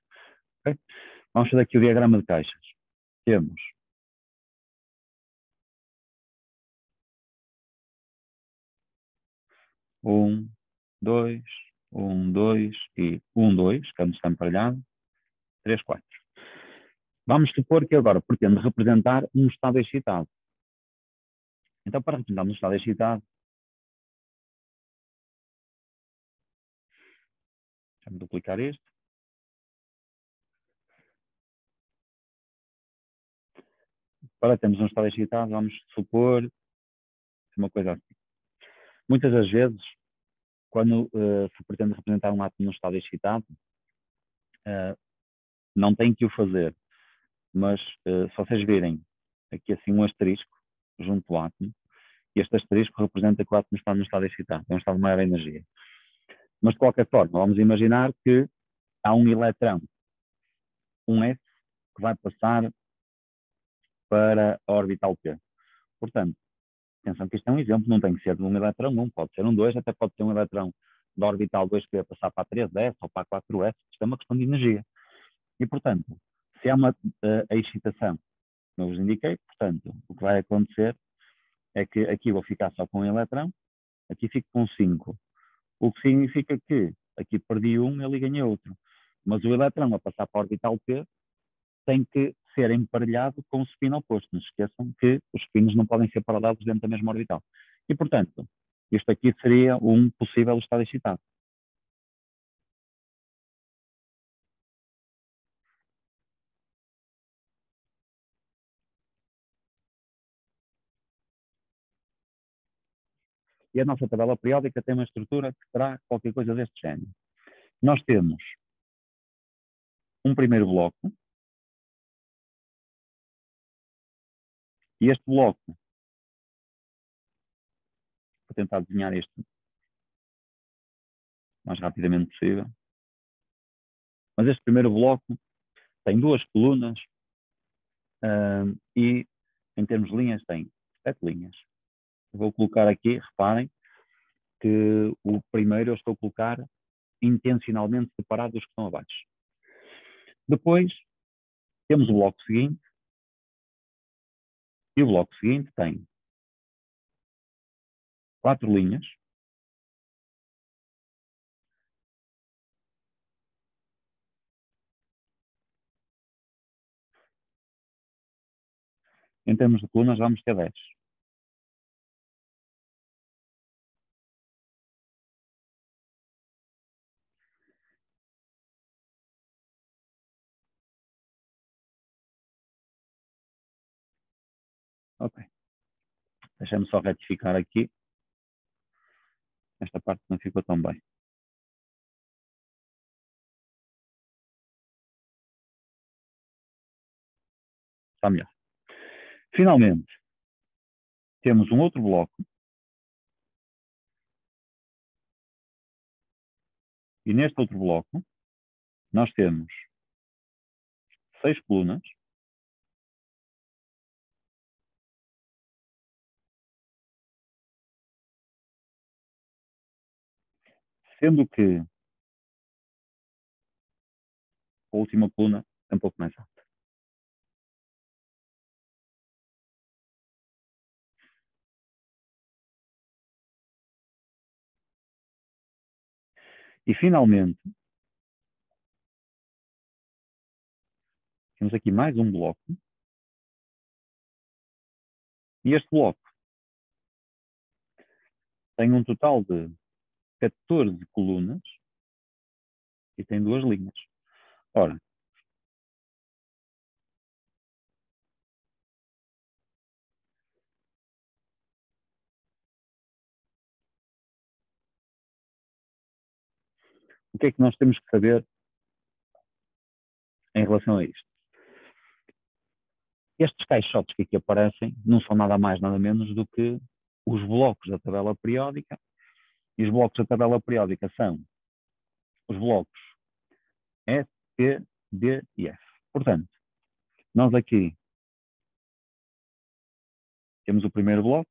Okay? Vamos fazer aqui o diagrama de caixas. Temos um, 2, 1, 2 e 1, 2, que está emparelhado, 3, 4. Vamos supor que agora pretendo representar um estado excitado. Então, para representar um estado excitado, vamos duplicar isto. Para termos um estado excitado, vamos supor uma coisa assim. Muitas das vezes, quando se pretende representar um átomo num estado excitado, não tem que o fazer, mas se vocês virem aqui assim um asterisco junto ao átomo, este asterisco representa que o átomo está num estado excitado, é um estado de maior energia. Mas de qualquer forma, vamos imaginar que há um eletrão, um S, que vai passar para a orbital P. Portanto, atenção que isto é um exemplo, não tem que ser de um eletrão 1, pode ser um 2, até pode ser um eletrão da orbital 2P passar para a 3S ou para a 4S, isto é uma questão de energia. E, portanto, se há uma a excitação, como eu vos indiquei, portanto, o que vai acontecer é que aqui vou ficar só com um eletrão, aqui fico com 5, o que significa que aqui perdi um, ali ganhei outro. Mas o eletrão a passar para a orbital P tem que ser emparelhado com o spin oposto. Não se esqueçam que os spins não podem ser paralelos dentro da mesma orbital. E, portanto, isto aqui seria um possível estado excitado. E a nossa tabela periódica tem uma estrutura que terá qualquer coisa deste género. Nós temos um primeiro bloco, e este bloco, vou tentar desenhar isto o mais rapidamente possível, mas este primeiro bloco tem duas colunas e, em termos de linhas, tem 7 linhas. Vou colocar aqui, reparem, que o primeiro eu estou a colocar intencionalmente separado dos que estão abaixo. Depois, temos o bloco seguinte, e o bloco seguinte tem 4 linhas, em termos de colunas vamos ter 10. Ok. Deixa-me só retificar aqui. Esta parte não ficou tão bem. Está melhor. Finalmente, temos um outro bloco. E neste outro bloco, nós temos 6 colunas, sendo que a última coluna é um pouco mais alta. E, finalmente, temos aqui mais um bloco. E este bloco tem um total de 14 colunas e tem 2 linhas. Ora, o que é que nós temos que saber em relação a isto? Estes caixotes que aqui aparecem não são nada mais, nada menos do que os blocos da tabela periódica. E os blocos da tabela periódica são os blocos S, P, D e F. Portanto, nós aqui temos o primeiro bloco.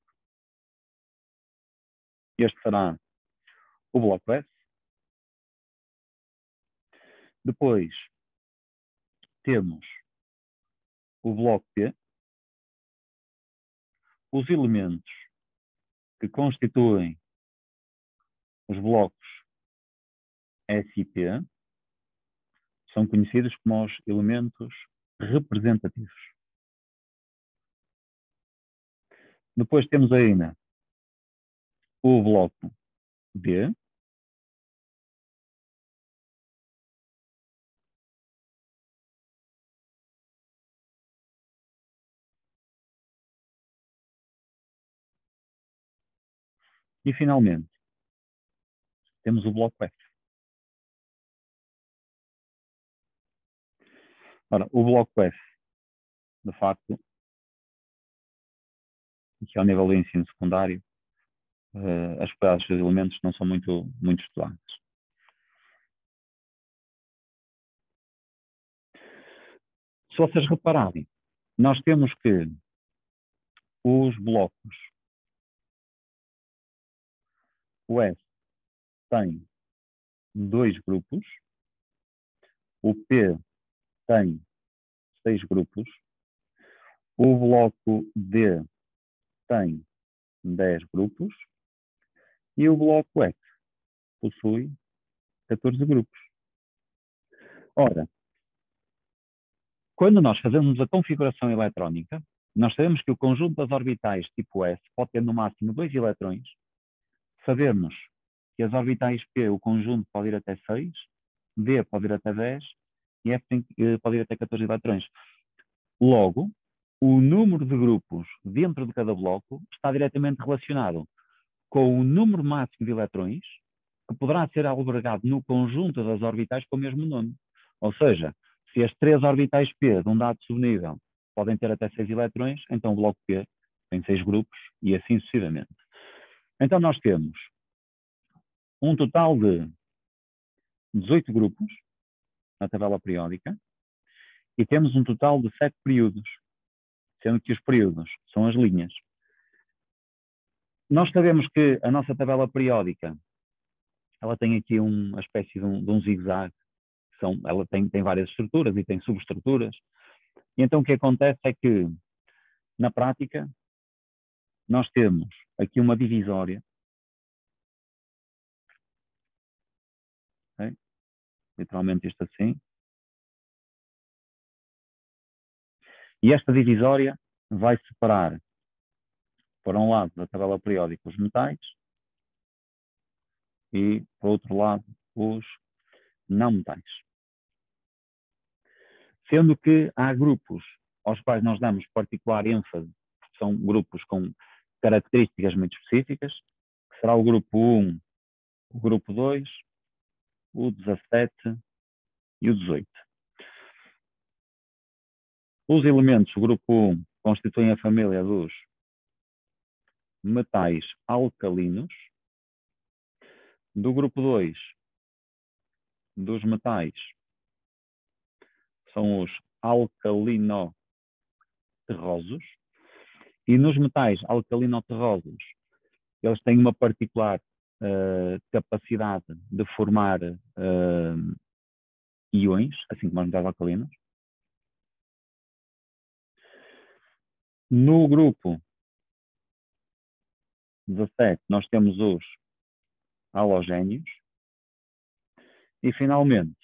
Este será o bloco S. Depois temos o bloco P. Os elementos que constituem os blocos S e P são conhecidos como os elementos representativos. Depois temos ainda o bloco D. E, finalmente, temos o bloco F. Ora, o bloco F, de facto, que é ao nível do ensino secundário, as propriedades dos elementos não são muito estudadas. Se vocês repararem, nós temos que os blocos, o S tem 2 grupos, o P tem 6 grupos, o bloco D tem 10 grupos e o bloco F possui 14 grupos. Ora, quando nós fazemos a configuração eletrónica, nós sabemos que o conjunto das orbitais tipo S pode ter no máximo 2 eletrões. Sabemos que as orbitais P, o conjunto pode ir até 6, D pode ir até 10 e F pode ir até 14 eletrões. Logo, o número de grupos dentro de cada bloco está diretamente relacionado com o número máximo de eletrões que poderá ser albergado no conjunto das orbitais com o mesmo nome. Ou seja, se as 3 orbitais P de um dado subnível podem ter até 6 eletrões, então o bloco P tem 6 grupos e assim sucessivamente. Então nós temos um total de 18 grupos na tabela periódica e temos um total de 7 períodos, sendo que os períodos são as linhas. Nós sabemos que a nossa tabela periódica ela tem aqui uma espécie de um zigue-zague. Ela tem várias estruturas e tem subestruturas. E então o que acontece é que, na prática, nós temos aqui uma divisória. Okay? Literalmente isto assim. E esta divisória vai separar, por um lado da tabela periódica, os metais e, por outro lado, os não metais. Sendo que há grupos aos quais nós damos particular ênfase, porque são grupos com características muito específicas, que será o grupo 1, o grupo 2, o 17 e o 18. Os elementos do grupo 1 constituem a família dos metais alcalinos, do grupo 2, dos metais são os alcalinoterrosos, e nos metais alcalinoterrosos, eles têm uma particular capacidade de formar íons, assim como os metais alcalinos. No grupo 17, nós temos os halogénios. E, finalmente,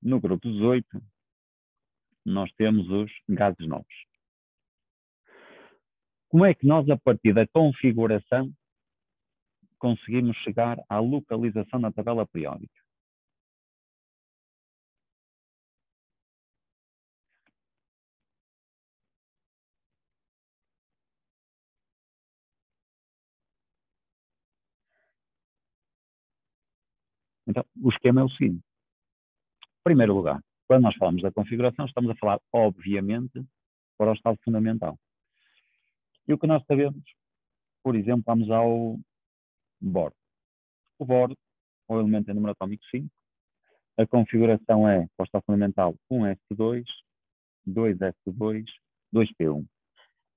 no grupo 18, nós temos os gases novos. Como é que nós, a partir da configuração, conseguimos chegar à localização na tabela periódica? Então, o esquema é o seguinte. Em primeiro lugar, quando nós falamos da configuração, estamos a falar, obviamente, para o estado fundamental. E o que nós sabemos, por exemplo, vamos ao boro. O boro, o elemento em número atómico 5, a configuração é, para o estado fundamental, 1s2, 2s2, 2p1.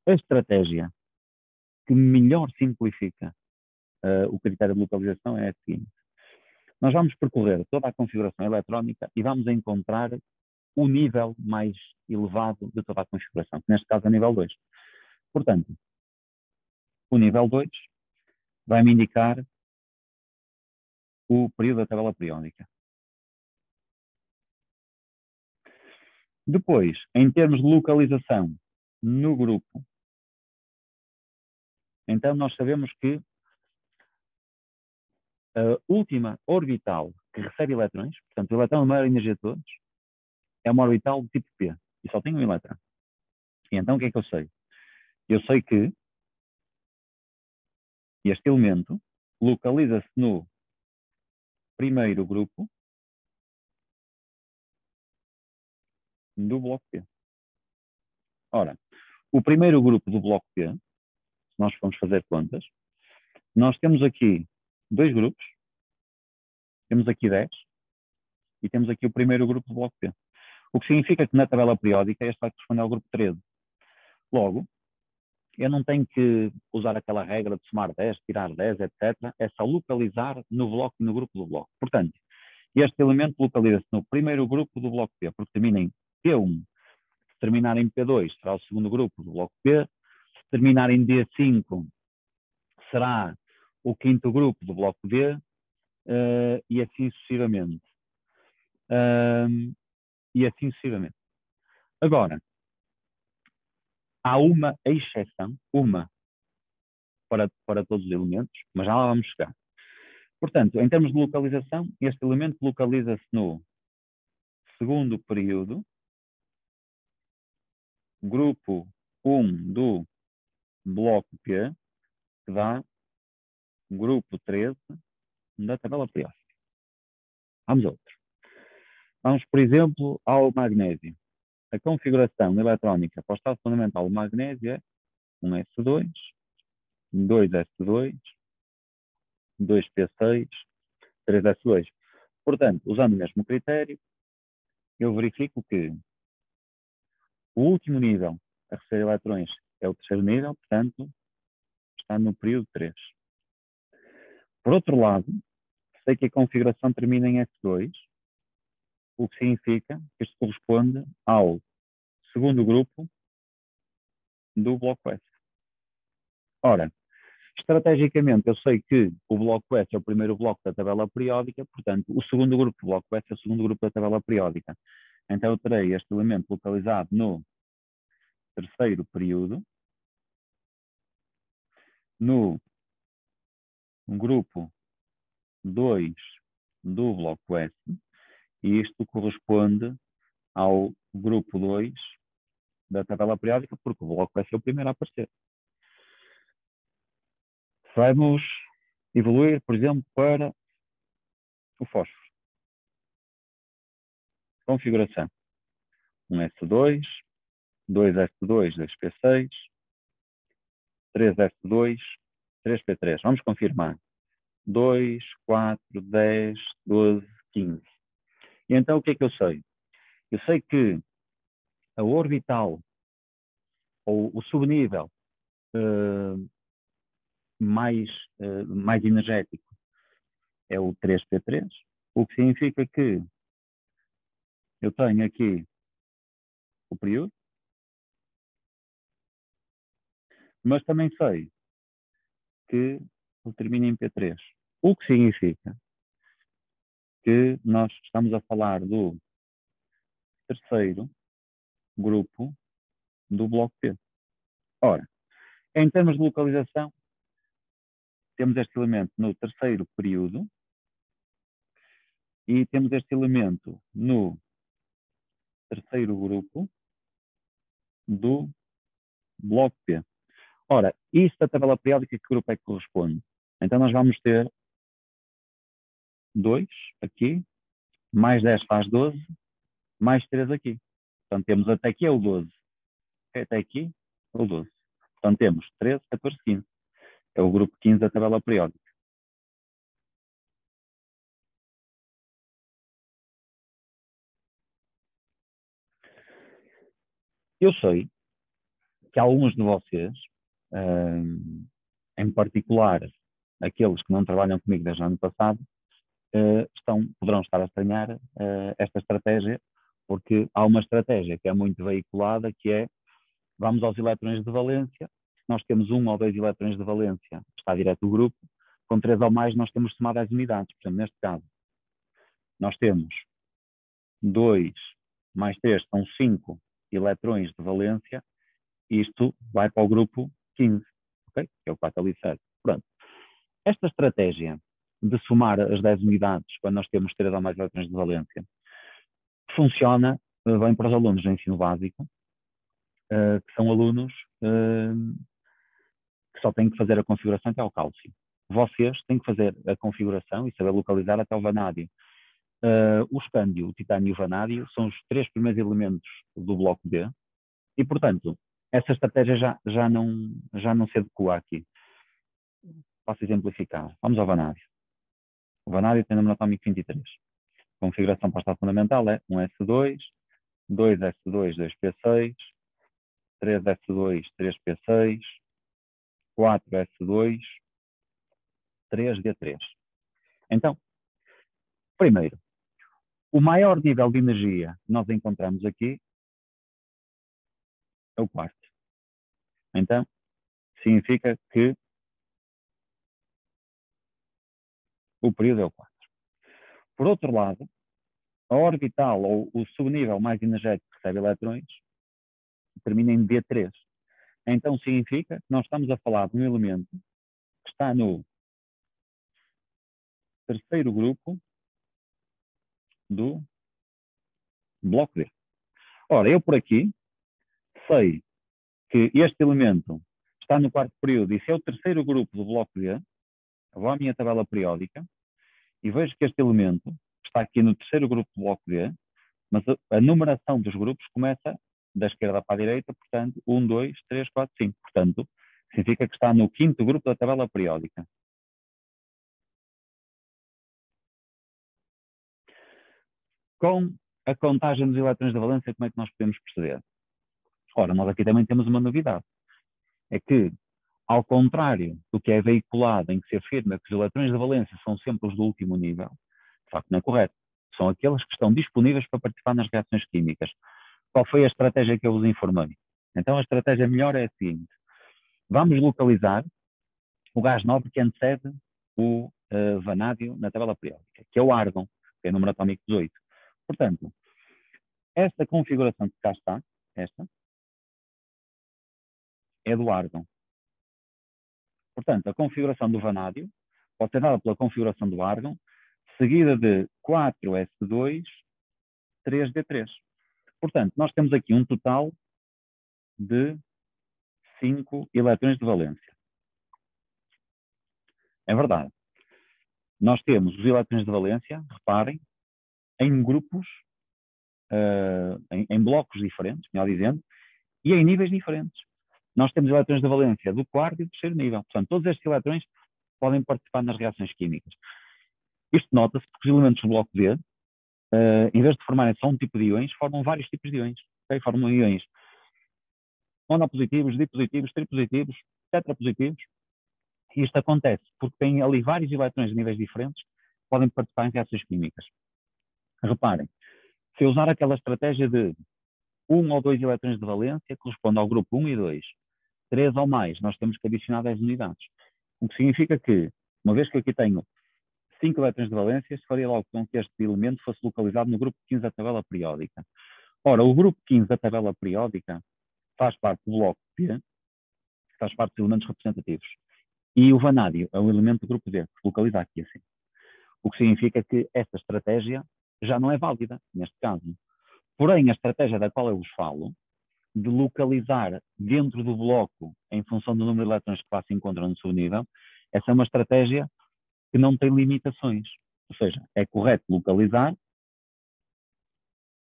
A estratégia que melhor simplifica o critério de localização é a seguinte. Nós vamos percorrer toda a configuração eletrónica e vamos encontrar o nível mais elevado de toda a configuração, que neste caso é o nível 2. Portanto, o nível 2 vai me indicar o período da tabela periódica. Depois, em termos de localização no grupo, então nós sabemos que a última orbital que recebe eletrões, portanto, o eletrão de maior energia de todos, é uma orbital do tipo P, e só tem um eletrão. E então o que é que eu sei? Eu sei que este elemento localiza-se no primeiro grupo do bloco P. Ora, o primeiro grupo do bloco P, se nós formos fazer contas, nós temos aqui dois grupos, temos aqui 10 e temos aqui o primeiro grupo do bloco P. O que significa que na tabela periódica este vai corresponder ao grupo 13. Logo, eu não tenho que usar aquela regra de somar 10, tirar 10, etc. É só localizar no bloco e no grupo do bloco. Portanto, este elemento localiza-se no primeiro grupo do bloco P, porque termina em P1. Se terminar em P2, será o segundo grupo do bloco P. Se terminar em D5, será o quinto grupo do bloco D, e assim sucessivamente. E assim sucessivamente. Agora, há uma exceção, uma para todos os elementos, mas já lá vamos chegar. Portanto, em termos de localização, este elemento localiza-se no segundo período, grupo 1 do bloco P, que dá grupo 13 da tabela periódica. Vamos a outro. Vamos, por exemplo, ao magnésio. A configuração eletrónica para o estado fundamental do magnésio é 1s2, 2s2, 2p6, 3s2. Portanto, usando o mesmo critério, eu verifico que o último nível a receber eletrões é o terceiro nível, portanto, está no período 3. Por outro lado, sei que a configuração termina em S2, o que significa que isto corresponde ao segundo grupo do bloco S. Ora, estrategicamente, eu sei que o bloco S é o primeiro bloco da tabela periódica, portanto, o segundo grupo do bloco S é o segundo grupo da tabela periódica. Então, eu terei este elemento localizado no terceiro período, no grupo 2 do bloco S, e isto corresponde ao grupo 2 da tabela periódica, porque o bloco S é o primeiro a aparecer. Vamos evoluir, por exemplo, para o fósforo. Configuração: 1s2, 2s2, 2p6, 3s2, 3p3. Vamos confirmar. 2, 4, 10, 12, 15. E então o que é que eu sei? Eu sei que a orbital ou o subnível mais energético é o 3p3, o que significa que eu tenho aqui o período, mas também sei que ele termina em P3. O que significa que nós estamos a falar do terceiro grupo do bloco P. Ora, em termos de localização, temos este elemento no terceiro período e temos este elemento no terceiro grupo do bloco P. Ora, isto da tabela periódica, que grupo é que corresponde? Então nós vamos ter 2 aqui, mais 10 faz 12, mais 3 aqui. Portanto, temos até aqui é o 12. Até aqui é o 12. Portanto, temos 13, 14, 15. É o grupo 15 da tabela periódica. Eu sei que alguns de vocês, em particular aqueles que não trabalham comigo desde o ano passado, poderão estar a estranhar esta estratégia, porque há uma estratégia que é muito veiculada, que é, vamos aos eletrões de valência, se nós temos 1 ou 2 eletrões de valência, está direto do grupo, com 3 ou mais nós temos somado as unidades. Portanto, neste caso, nós temos 2 mais 3 são 5 eletrões de valência, e isto vai para o grupo 15, okay? Que é o 4 ali 7. Pronto. Esta estratégia de somar as 10 unidades quando nós temos 3 ou mais eletrões de valência funciona bem para os alunos do ensino básico, que são alunos que só têm que fazer a configuração até ao cálcio. Vocês têm que fazer a configuração e saber localizar até o vanádio. O escândio, o titânio e o vanádio são os 3 primeiros elementos do bloco B e, portanto, essa estratégia já não se adequa aqui. Posso exemplificar. Vamos ao vanádio. O vanádio tem número atómico 23. A configuração para o estado fundamental é 1s2, 2s2, 2p6, 3s2, 3p6, 4s2, 3d3. Então, primeiro, o maior nível de energia que nós encontramos aqui é o quarto. Então, significa que o período é o 4. Por outro lado, a orbital ou o subnível mais energético que recebe eletrões termina em D3. Então significa que nós estamos a falar de um elemento que está no terceiro grupo do bloco D. Ora, eu por aqui sei que este elemento está no quarto período e se é o terceiro grupo do bloco D, eu vou à minha tabela periódica e vejo que este elemento está aqui no terceiro grupo do bloco D, mas a numeração dos grupos começa da esquerda para a direita, portanto, 1, 2, 3, 4, 5. Portanto, significa que está no quinto grupo da tabela periódica. Com a contagem dos eletrões da valência, como é que nós podemos proceder? Ora, nós aqui também temos uma novidade. É que, ao contrário do que é veiculado, em que se afirma que os eletrões da valência são sempre os do último nível, de facto não é correto. São aqueles que estão disponíveis para participar nas reações químicas. Qual foi a estratégia que eu vos informei? Então, a estratégia melhor é a seguinte. Vamos localizar o gás nobre que antecede o vanádio na tabela periódica, que é o argão, que é o número atómico 18. Portanto, esta configuração que cá está, esta, é do argão. Portanto, a configuração do vanádio pode ser dada pela configuração do argão, seguida de 4s2, 3d3. Portanto, nós temos aqui um total de 5 eletrões de valência. É verdade. Nós temos os eletrões de valência, reparem, em grupos, em blocos diferentes, melhor dizendo, e em níveis diferentes. Nós temos eletrões de valência do quarto e do terceiro nível. Portanto, todos estes eletrões podem participar nas reações químicas. Isto nota-se porque os elementos do bloco D em vez de formarem só um tipo de íons, formam vários tipos de íons. Okay? Formam íons monopositivos, dipositivos, tripositivos, tetrapositivos. E isto acontece porque tem ali vários eletrões de níveis diferentes que podem participar em reações químicas. Reparem, se eu usar aquela estratégia de 1 ou 2 eletrões de valência, corresponde ao grupo 1 e 2. 3 ou mais, nós temos que adicionar 10 unidades. O que significa que, uma vez que eu aqui tenho 5 eletrões de valência, faria logo com que este elemento fosse localizado no grupo 15 da tabela periódica. Ora, o grupo 15 da tabela periódica faz parte do bloco P, que faz parte dos elementos representativos. E o vanádio é o elemento do grupo D, que se localiza aqui assim. O que significa que esta estratégia já não é válida, neste caso. Porém, a estratégia da qual eu vos falo, de localizar dentro do bloco, em função do número de eletrões que lá se encontram no subnível, essa é uma estratégia que não tem limitações. Ou seja, é correto localizar,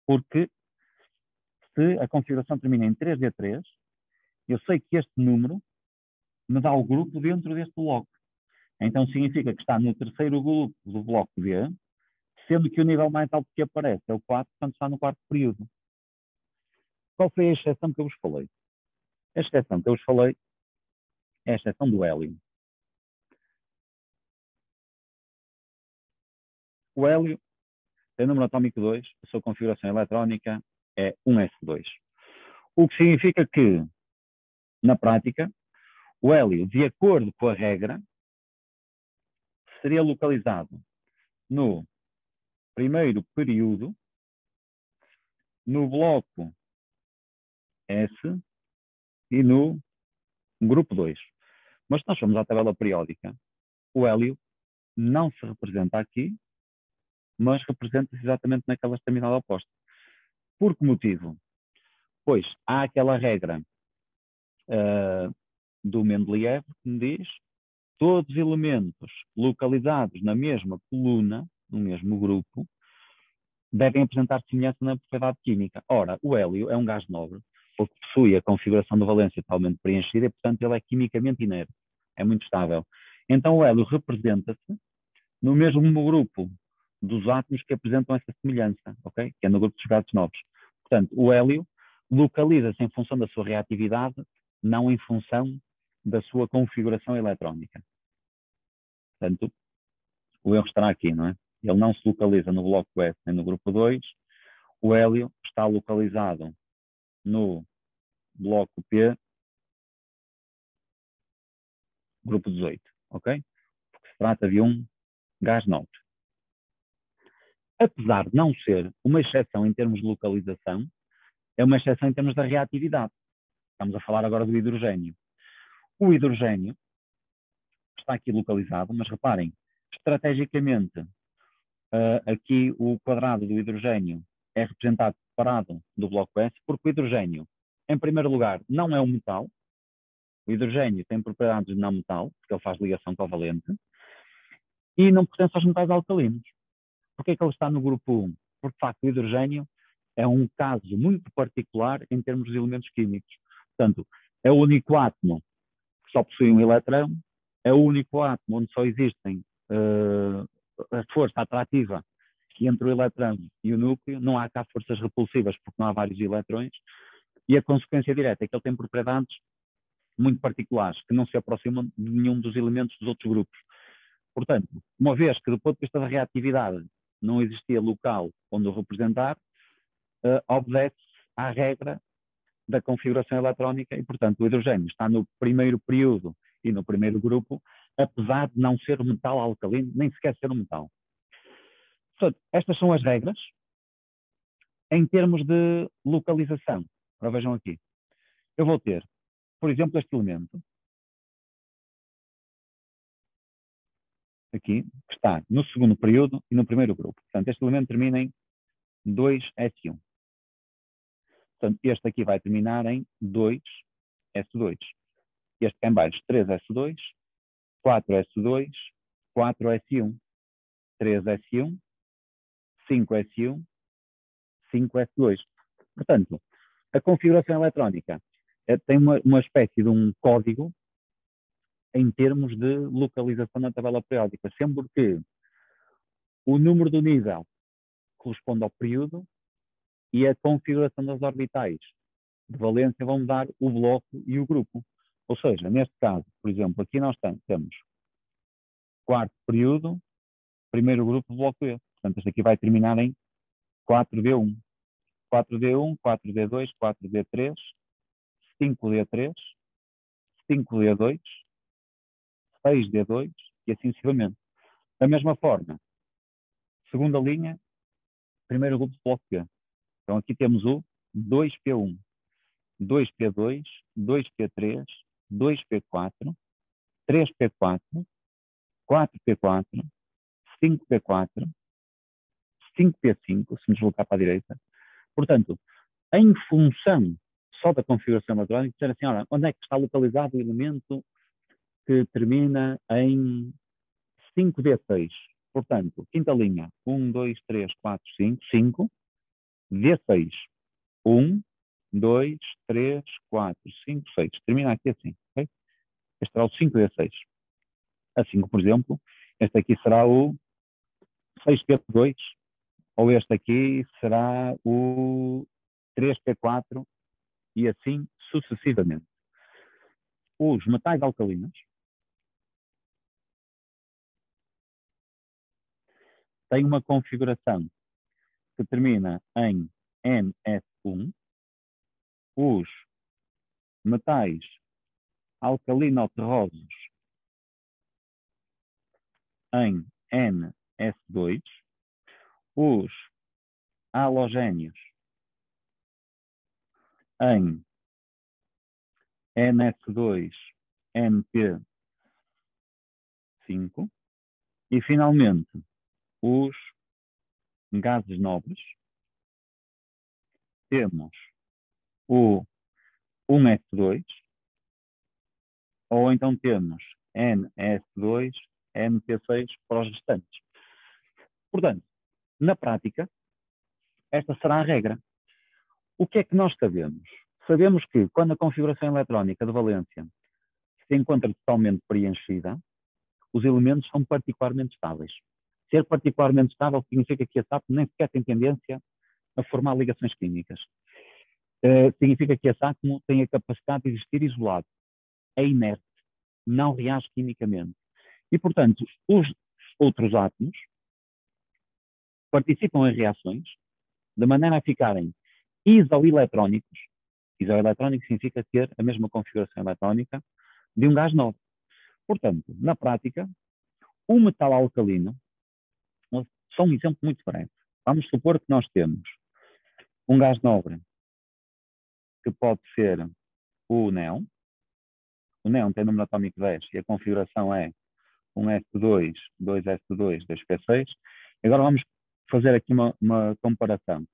porque se a configuração termina em 3D3, eu sei que este número me dá o grupo dentro deste bloco. Então significa que está no terceiro grupo do bloco D, sendo que o nível mais alto que aparece é o 4, portanto está no quarto período. Qual foi a exceção que eu vos falei? A exceção que eu vos falei é a exceção do hélio. O hélio tem número atómico 2, a sua configuração eletrónica é 1s2. O que significa que, na prática, o hélio, de acordo com a regra, seria localizado no primeiro período, no bloco S e no grupo 2. Mas se nós formos à tabela periódica, o hélio não se representa aqui, mas representa-se exatamente naquela extremidade oposta. Por que motivo? Pois há aquela regra do Mendeleev que me diz todos os elementos localizados na mesma coluna, no mesmo grupo, devem apresentar semelhança na propriedade química. Ora, o hélio é um gás nobre, porque possui a configuração de valência totalmente preenchida e, portanto, ele é quimicamente inerte, é muito estável. Então, o hélio representa-se no mesmo grupo dos átomos que apresentam essa semelhança, ok? Que é no grupo dos gases nobres. Portanto, o hélio localiza-se em função da sua reatividade, não em função da sua configuração eletrónica. Portanto, o erro estará aqui, não é? Ele não se localiza no bloco S nem no grupo 2. O hélio está localizado no bloco P, grupo 18, ok? Porque se trata de um gás nobre. Apesar de não ser uma exceção em termos de localização, é uma exceção em termos da reatividade. Estamos a falar agora do hidrogênio. O hidrogênio está aqui localizado, mas reparem, estrategicamente, aqui o quadrado do hidrogênio é representado separado do bloco S, porque o hidrogênio, em primeiro lugar, não é um metal. O hidrogênio tem propriedades de não metal, porque ele faz ligação covalente, e não pertence aos metais alcalinos. Por que é que ele está no grupo 1? Porque, de facto, o hidrogênio é um caso muito particular em termos de elementos químicos. Portanto, é o único átomo que só possui um eletrão, é o único átomo onde só existem a força atrativa entre o eletrão e o núcleo, não há cá forças repulsivas porque não há vários eletrões, e a consequência direta é que ele tem propriedades muito particulares, que não se aproximam de nenhum dos elementos dos outros grupos. Portanto, uma vez que do ponto de vista da reatividade não existia local onde o representar, obedece à regra da configuração eletrónica e, portanto, o hidrogênio está no primeiro período e no primeiro grupo, apesar de não ser um metal alcalino, nem sequer ser um metal. Portanto, estas são as regras em termos de localização. Agora vejam aqui. Eu vou ter, por exemplo, este elemento, aqui, que está no segundo período e no primeiro grupo. Portanto, este elemento termina em 2S1. Portanto, este aqui vai terminar em 2S2. Este cá em baixo, 3S2, 4S2, 4S1, 3S1, 5S1, 5S2. Portanto, a configuração eletrónica tem uma espécie de um código em termos de localização na tabela periódica, sempre que o número do nível corresponde ao período e a configuração das orbitais de valência vão dar o bloco e o grupo. Ou seja, neste caso, por exemplo, aqui nós temos quarto período, primeiro grupo, bloco E. Portanto, este aqui vai terminar em 4D1. 4D1, 4D2, 4D3, 5D3, 5D2, 6D2 e assim sucessivamente. Da mesma forma, segunda linha, primeiro grupo, bloco P. Então aqui temos o 2P1, 2P2, 2P3, 2P4, 3P4, 4P4, 5P4, 5P5, se nos deslocar para a direita. Portanto, em função só da configuração eletrónica, dizer assim, olha, onde é que está localizado o elemento que termina em 5D6? Portanto, quinta linha, 1, 2, 3, 4, 5, 5, D6, 1, 2, 3, 4, 5, 6. Termina aqui assim, ok? Este será o 5D6. Assim como, por exemplo, este aqui será o 6P2, ou este aqui será o 3P4, e assim sucessivamente. Os metais alcalinos têm uma configuração que termina em NS1. Os metais alcalino-terrosos em NS2. Os halogénios em NS2, NP5. E, finalmente, os gases nobres. Temos o 1S2, ou então temos NS2, NP6 para os restantes. Portanto, na prática, esta será a regra. O que é que nós sabemos? Sabemos que quando a configuração eletrónica de valência se encontra totalmente preenchida, os elementos são particularmente estáveis. Ser particularmente estável significa que a SAP nem sequer tem tendência a formar ligações químicas. Significa que esse átomo tem a capacidade de existir isolado, é inerte, não reage quimicamente. E, portanto, os outros átomos participam em reações de maneira a ficarem isoeletrónicos. Isoeletrónico significa ter a mesma configuração eletrónica de um gás nobre. Portanto, na prática, o metal alcalino, só um exemplo muito breve. Vamos supor que nós temos um gás nobre que pode ser o néon. O néon tem número atômico 10 e a configuração é 1s2, 2s2, 2p6. Agora vamos fazer aqui uma comparação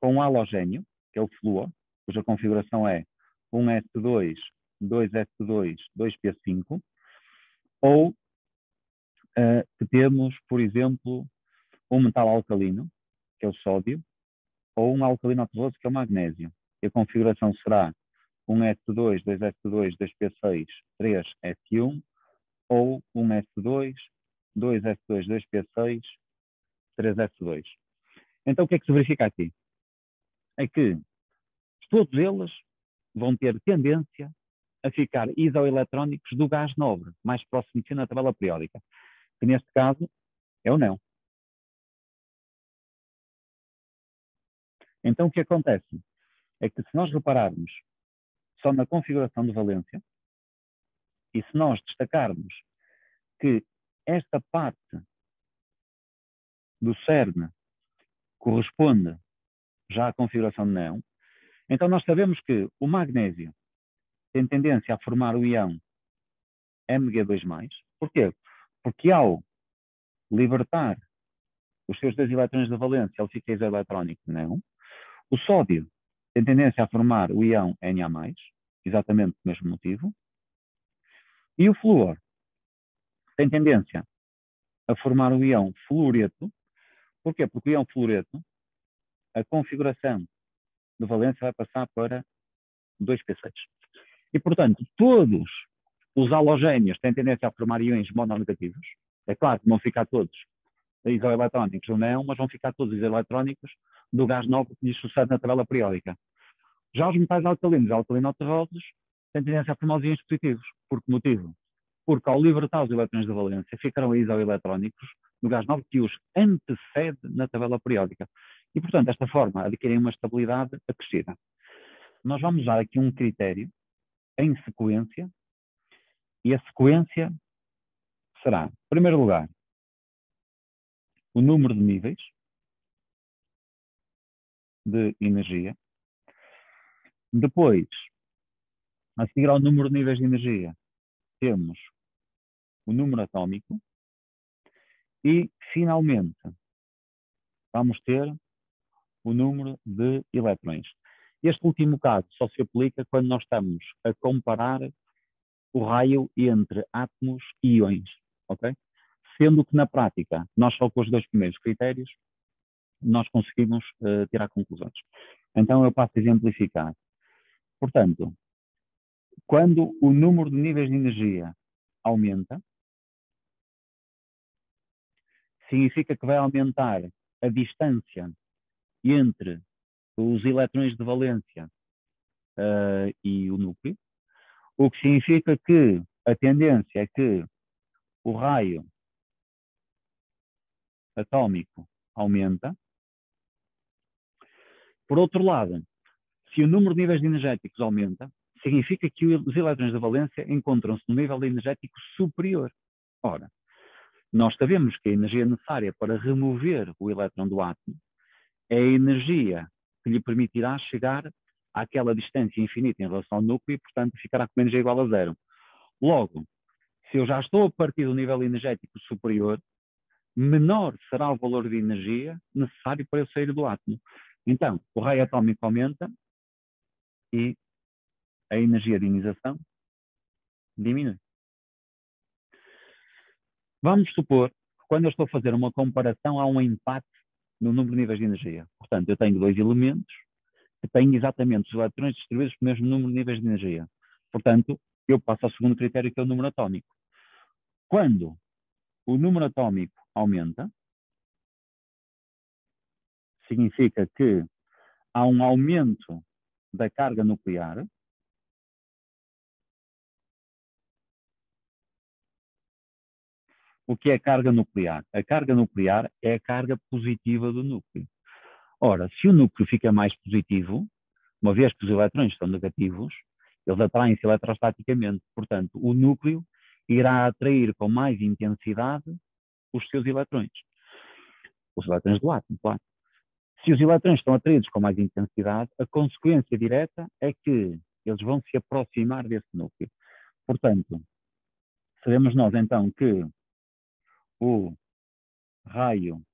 com um halogénio, que é o flúor, cuja configuração é 1s2, 2s2, 2p5, ou que temos, por exemplo, um metal alcalino, que é o sódio, ou um alcalino terroso, que é o magnésio. E a configuração será 1s2, 2s2, 2p6, 3s1, ou 1s2, 2s2, 2p6, 3s2. Então o que é que se verifica aqui? É que todos eles vão ter tendência a ficar isoeletrónicos do gás nobre, mais próximo de si na tabela periódica, que neste caso é o néon. Então o que acontece é que se nós repararmos só na configuração de valência, e se nós destacarmos que esta parte do CERN corresponde já à configuração de néon, então nós sabemos que o magnésio tem tendência a formar o íon Mg2+. Porquê? Porque ao libertar os seus dois eletrões da valência, ele fica isoeletrónico de néon. O sódio tem tendência a formar o íon Na+, exatamente pelo mesmo motivo. E o flúor tem tendência a formar o íon fluoreto. Porquê? Porque o íon fluoreto, a configuração de valência vai passar para 2p6. E, portanto, todos os halogénios têm tendência a formar íons mononegativos. É claro que vão ficar todos isoeletrónicos do néon, mas vão ficar todos isoeletrónicos do gás nobre que lhes sucede na tabela periódica. Já os metais alcalinos, alcalino-terrosos, têm tendência a formar os íons positivos. Por que motivo? Porque ao libertar os elétrons de valência, ficarão isoeletrónicos do gás nobre que os antecede na tabela periódica. E, portanto, desta forma, adquirem uma estabilidade acrescida. Nós vamos usar aqui um critério em sequência, e a sequência será, em primeiro lugar, o número de níveis de energia. Depois, a seguir ao número de níveis de energia, temos o número atômico. E, finalmente, vamos ter o número de elétrons. Este último caso só se aplica quando nós estamos a comparar o raio entre átomos e íons, ok? Sendo que, na prática, nós só com os dois primeiros critérios, nós conseguimos tirar conclusões. Então, eu passo a exemplificar. Portanto, quando o número de níveis de energia aumenta, significa que vai aumentar a distância entre os elétrons de valência e o núcleo, o que significa que a tendência é que o raio atômico aumenta. Por outro lado, se o número de níveis energéticos aumenta, significa que os elétrons de valência encontram-se no nível energético superior. Ora, nós sabemos que a energia necessária para remover o elétron do átomo é a energia que lhe permitirá chegar àquela distância infinita em relação ao núcleo e, portanto, ficará com energia igual a zero. Logo, se eu já estou a partir do nível energético superior, menor será o valor de energia necessário para eu sair do átomo. Então, o raio atômico aumenta e a energia de ionização diminui. Vamos supor que quando eu estou a fazer uma comparação há um empate no número de níveis de energia. Portanto, eu tenho dois elementos que têm exatamente os elétrons distribuídos pelo mesmo número de níveis de energia. Portanto, eu passo ao segundo critério, que é o número atômico. Quando o número atômico aumenta, significa que há um aumento da carga nuclear. O que é carga nuclear? A carga nuclear é a carga positiva do núcleo. Ora, se o núcleo fica mais positivo, uma vez que os elétrons estão negativos, eles atraem-se eletrostaticamente. Portanto, o núcleo irá atrair com mais intensidade os seus elétrons. Os elétrons do átomo, claro. Se os elétrons estão atraídos com mais intensidade, a consequência direta é que eles vão se aproximar desse núcleo. Portanto, sabemos nós então que o raio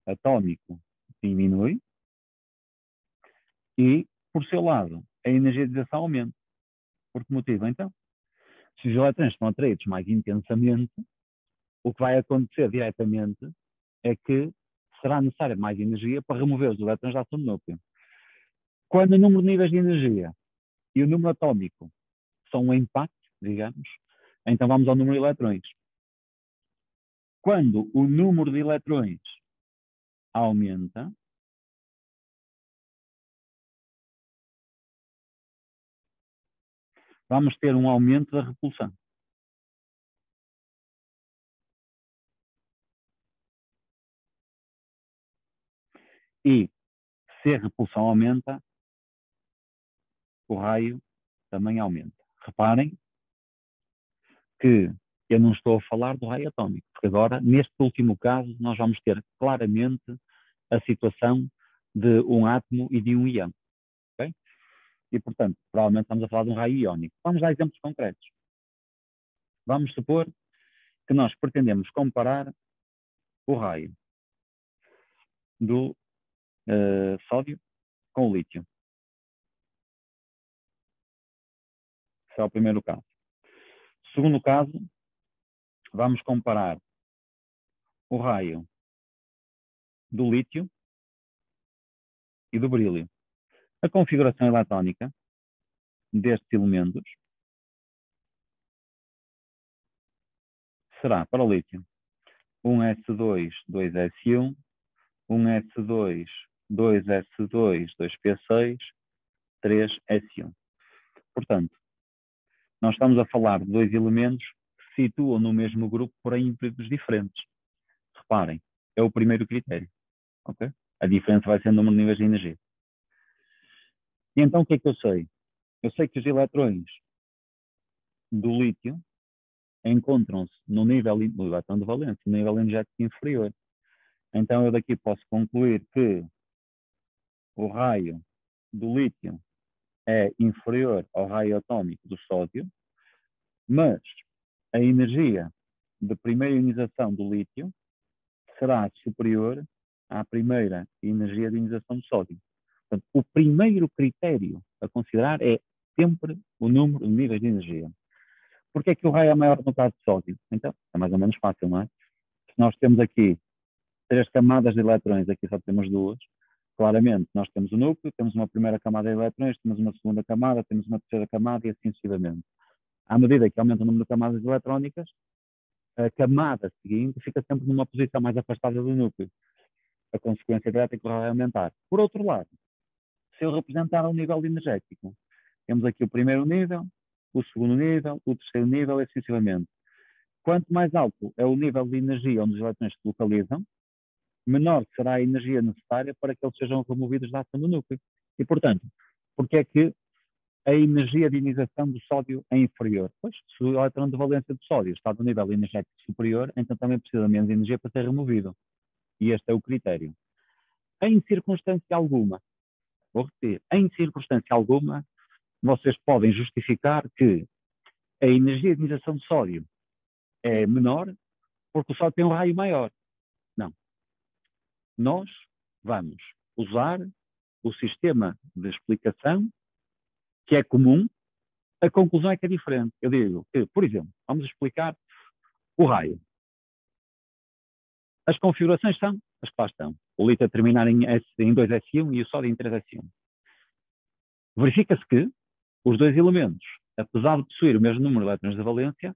atômico diminui e, por seu lado, a energia de ionização aumenta. Por que motivo, então? Se os elétrons estão atraídos mais intensamente, o que vai acontecer diretamente é que será necessária mais energia para remover os elétrons da ação do núcleo. Quando o número de níveis de energia e o número atômico são um empate, digamos, então vamos ao número de eletrões. Quando o número de eletrões aumenta, vamos ter um aumento da repulsão. E se a repulsão aumenta, o raio também aumenta. Reparem que eu não estou a falar do raio atômico, porque agora, neste último caso, nós vamos ter claramente a situação de um átomo e de um íon. Okay? E, portanto, provavelmente estamos a falar de um raio iónico. Vamos dar exemplos concretos. Vamos supor que nós pretendemos comparar o raio do sódio com o lítio. Esse é o primeiro caso. Segundo caso, vamos comparar o raio do lítio e do berílio. A configuração eletrônica destes elementos será, para o lítio, 1s2, 2s1, 1s2, 2s2, 2p6, 3s1. Portanto, nós estamos a falar de dois elementos que se situam no mesmo grupo, porém em períodos diferentes. Reparem, é o primeiro critério. Okay? A diferença vai ser o número de níveis de energia. E então o que é que eu sei? Eu sei que os eletrões do lítio encontram-se no nível do elétron de valência, no nível energético inferior. Então eu daqui posso concluir que o raio do lítio é inferior ao raio atómico do sódio, mas a energia de primeira ionização do lítio será superior à primeira energia de ionização do sódio. Portanto, o primeiro critério a considerar é sempre o número de níveis de energia. Porquê é que o raio é maior no caso de sódio? Então, é mais ou menos fácil, não é? Se nós temos aqui 3 camadas de eletrões, aqui só temos 2, claramente nós temos o núcleo, temos uma primeira camada de eletrões, temos uma segunda camada, temos uma terceira camada e assim sucessivamente. À medida que aumenta o número de camadas eletrónicas, a camada seguinte fica sempre numa posição mais afastada do núcleo. A consequência direta é que o raio vai aumentar. Por outro lado, se eu representar um nível energético, temos aqui o primeiro nível, o segundo nível, o terceiro nível e assim sucessivamente. Quanto mais alto é o nível de energia onde os eletrões se localizam, menor será a energia necessária para que eles sejam removidos da ação do núcleo. E, portanto, porque é que a energia de ionização do sódio é inferior? Pois, se o eletrão de valência do sódio está no nível energético superior, então também precisa de menos energia para ser removido. E este é o critério. Em circunstância alguma, vou repetir, em circunstância alguma, vocês podem justificar que a energia de ionização do sódio é menor porque o sódio tem um raio maior. Não. Nós vamos usar o sistema de explicação que é comum, a conclusão é que é diferente. Eu digo que, por exemplo, vamos explicar o raio. As configurações são as que lá estão. O lítio a terminar em 2S1 e o sódio em 3S1. Verifica-se que os dois elementos, apesar de possuir o mesmo número de elétrons de valência,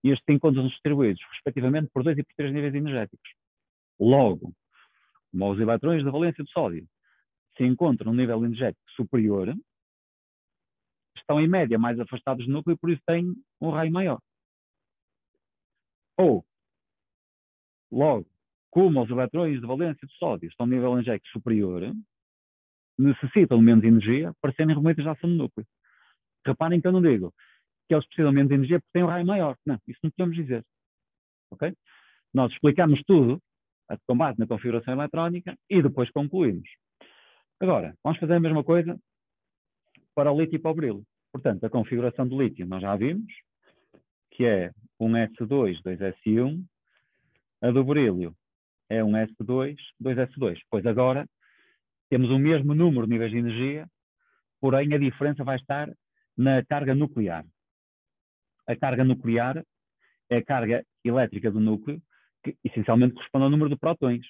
estes encontram-se distribuídos, respectivamente, por 2 e por 3 níveis energéticos. Logo, como os eletrões de valência do sódio se encontram num nível energético superior, estão em média mais afastados do núcleo e por isso têm um raio maior. Ou, logo, como os eletrões de valência do sódio estão em nível energético superior, necessitam de menos energia para serem removidos da ação do núcleo. Reparem que eu não digo que eles precisam de menos energia porque têm um raio maior. Não, isso não podemos dizer. Okay? Nós explicamos tudo com base na configuração eletrónica e depois concluímos. Agora, vamos fazer a mesma coisa para o lítio e para o berilo. Portanto, a configuração do lítio nós já vimos, que é 1s2, 2s1. A do berílio é 1s2, 2s2. Pois agora temos o mesmo número de níveis de energia, porém a diferença vai estar na carga nuclear. A carga nuclear é a carga elétrica do núcleo, que essencialmente corresponde ao número de prótons.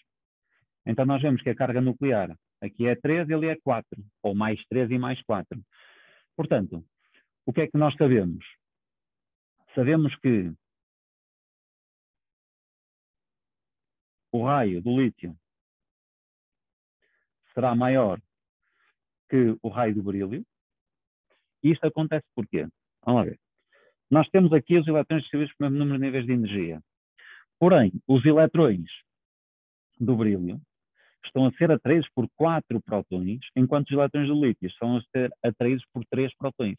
Então nós vemos que a carga nuclear aqui é 3, ele é 4, ou mais 3 e mais 4. Portanto, o que é que nós sabemos? Sabemos que o raio do lítio será maior que o raio do berílio. E isto acontece porquê? Vamos lá ver. Nós temos aqui os eletrões distribuídos pelo mesmo número de níveis de energia. Porém, os eletrões do berílio estão a ser atraídos por 4 prótons, enquanto os eletrões do lítio estão a ser atraídos por 3 prótons.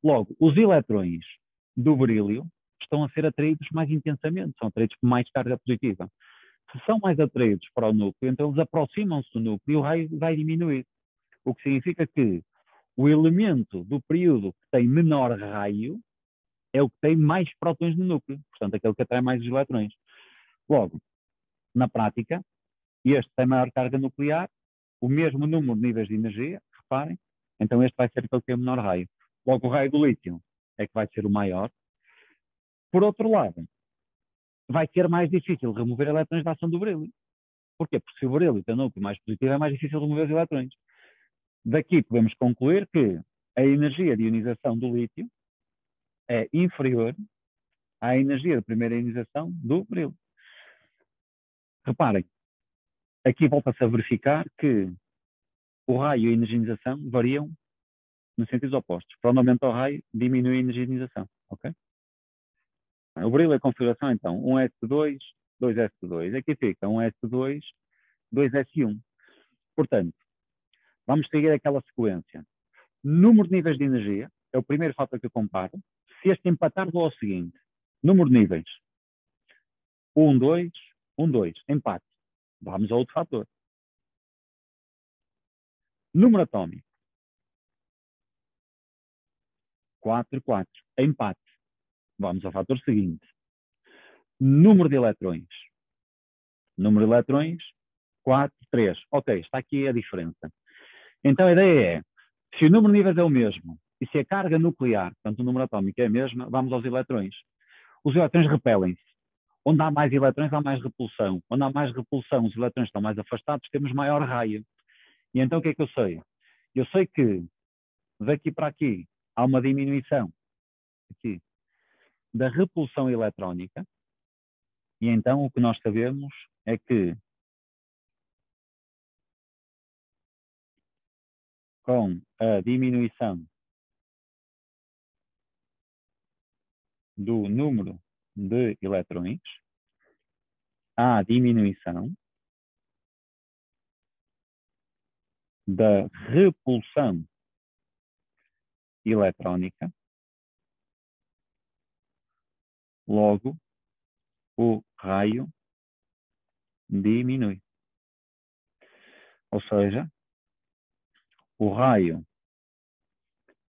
Logo, os eletrões do berílio estão a ser atraídos mais intensamente, são atraídos por mais carga positiva. Se são mais atraídos para o núcleo, então eles aproximam-se do núcleo e o raio vai diminuir. O que significa que o elemento do período que tem menor raio é o que tem mais prótons no núcleo, portanto, aquele que atrai mais os eletrões. Logo, na prática, este tem maior carga nuclear, o mesmo número de níveis de energia, reparem, então este vai ser aquele que tem o menor raio. Logo, o raio do lítio é que vai ser o maior. Por outro lado, vai ser mais difícil remover eletrões da ação do berílio. Porquê? Porque se o berílio tem um núcleo mais positivo, é mais difícil remover os eletrões. Daqui podemos concluir que a energia de ionização do lítio é inferior à energia de primeira ionização do berílio. Reparem, aqui volta-se a verificar que o raio e a energização variam nos sentidos opostos. Para onde aumenta o raio, diminui a energização. Ok? O brilho é a configuração, então, 1S2, 2S2. Aqui fica 1S2, 2S1. Portanto, vamos seguir aquela sequência. Número de níveis de energia é o primeiro fator que eu comparo. Se este empatar, vou ao seguinte. Número de níveis. 1, 2, 1, 2. Empate. Vamos a outro fator. Número atómico. 4, 4. Empate. Vamos ao fator seguinte. Número de eletrões. Número de eletrões. 4, 3. Ok, está aqui a diferença. Então a ideia é, se o número de níveis é o mesmo, e se a carga nuclear, portanto o número atómico é a mesma, vamos aos eletrões. Os eletrões repelem-se. Onde há mais eletrões, há mais repulsão. Onde há mais repulsão, os eletrões estão mais afastados, temos maior raio. E então o que é que eu sei? Eu sei que daqui para aqui há uma diminuição aqui, da repulsão eletrónica. E então o que nós sabemos é que com a diminuição do número de eletrões, há diminuição da repulsão eletrónica, logo o raio diminui. Ou seja, o raio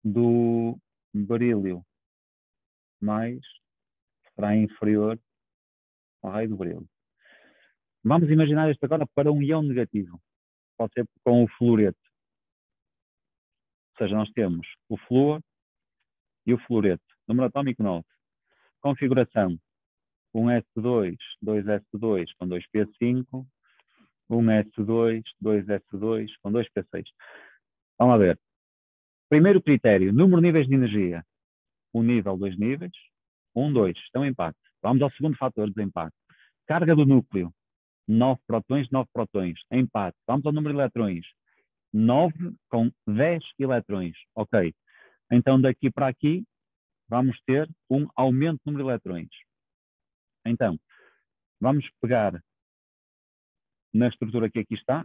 do berílio mais será inferior ao raio do berílio. Vamos imaginar isto agora para um íon negativo. Pode ser com o fluoreto. Ou seja, nós temos o flúor e o fluoreto. Número atómico 9. Configuração 1S2, 2S2 com 2P5, 1S2, 2S2 com 2P6. Vamos lá ver. Primeiro critério, número de níveis de energia. Um nível, dois níveis. 1, 2. Estão em empate. Vamos ao segundo fator de desempate. Carga do núcleo. 9 protões, 9 protões. Empate. Vamos ao número de eletrões. 9 com 10 eletrões. Ok. Então, daqui para aqui, vamos ter um aumento do número de eletrões. Então, vamos pegar na estrutura que aqui está.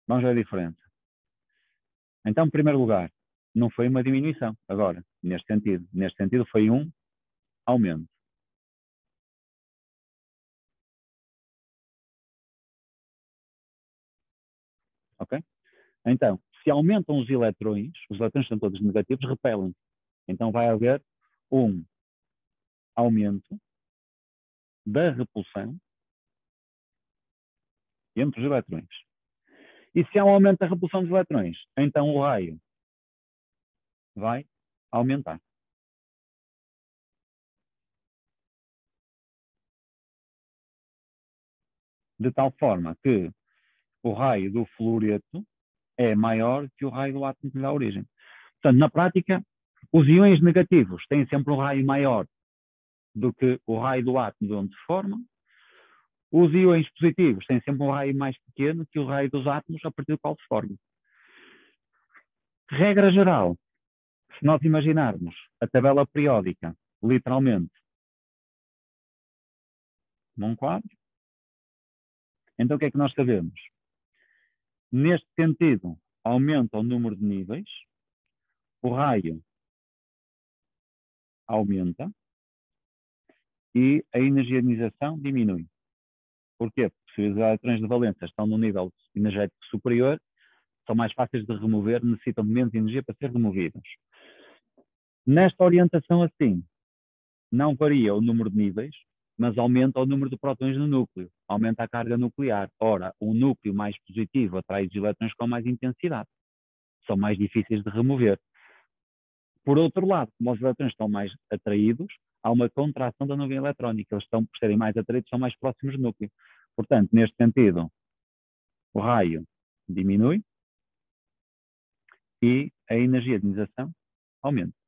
Vamos ver a diferença. Então, em primeiro lugar, não foi uma diminuição. Agora, neste sentido. Neste sentido, foi um aumento. Ok? Então, se aumentam os eletrões são todos negativos, repelem. Então vai haver um aumento da repulsão entre os eletrões. E se há um aumento da repulsão dos eletrões, então o raio vai aumentar. De tal forma que o raio do fluoreto é maior que o raio do átomo que lhe dá origem. Portanto, na prática, os íons negativos têm sempre um raio maior do que o raio do átomo de onde se formam. Os íons positivos têm sempre um raio mais pequeno que o raio dos átomos a partir do qual se formam. Regra geral, se nós imaginarmos a tabela periódica, literalmente, num quadro, então o que é que nós sabemos? Neste sentido, aumenta o número de níveis, o raio aumenta e a energianização diminui. Porquê? Porque se os eletrões de valência estão num nível energético superior, são mais fáceis de remover, necessitam de menos energia para ser removidos. Nesta orientação assim, não varia o número de níveis, mas aumenta o número de prótons no núcleo, aumenta a carga nuclear. Ora, um núcleo mais positivo atrai os elétrons com mais intensidade, são mais difíceis de remover. Por outro lado, como os elétrons estão mais atraídos, há uma contração da nuvem eletrónica, eles estão, por serem mais atraídos, são mais próximos do núcleo. Portanto, neste sentido, o raio diminui e a energia de ionização aumenta.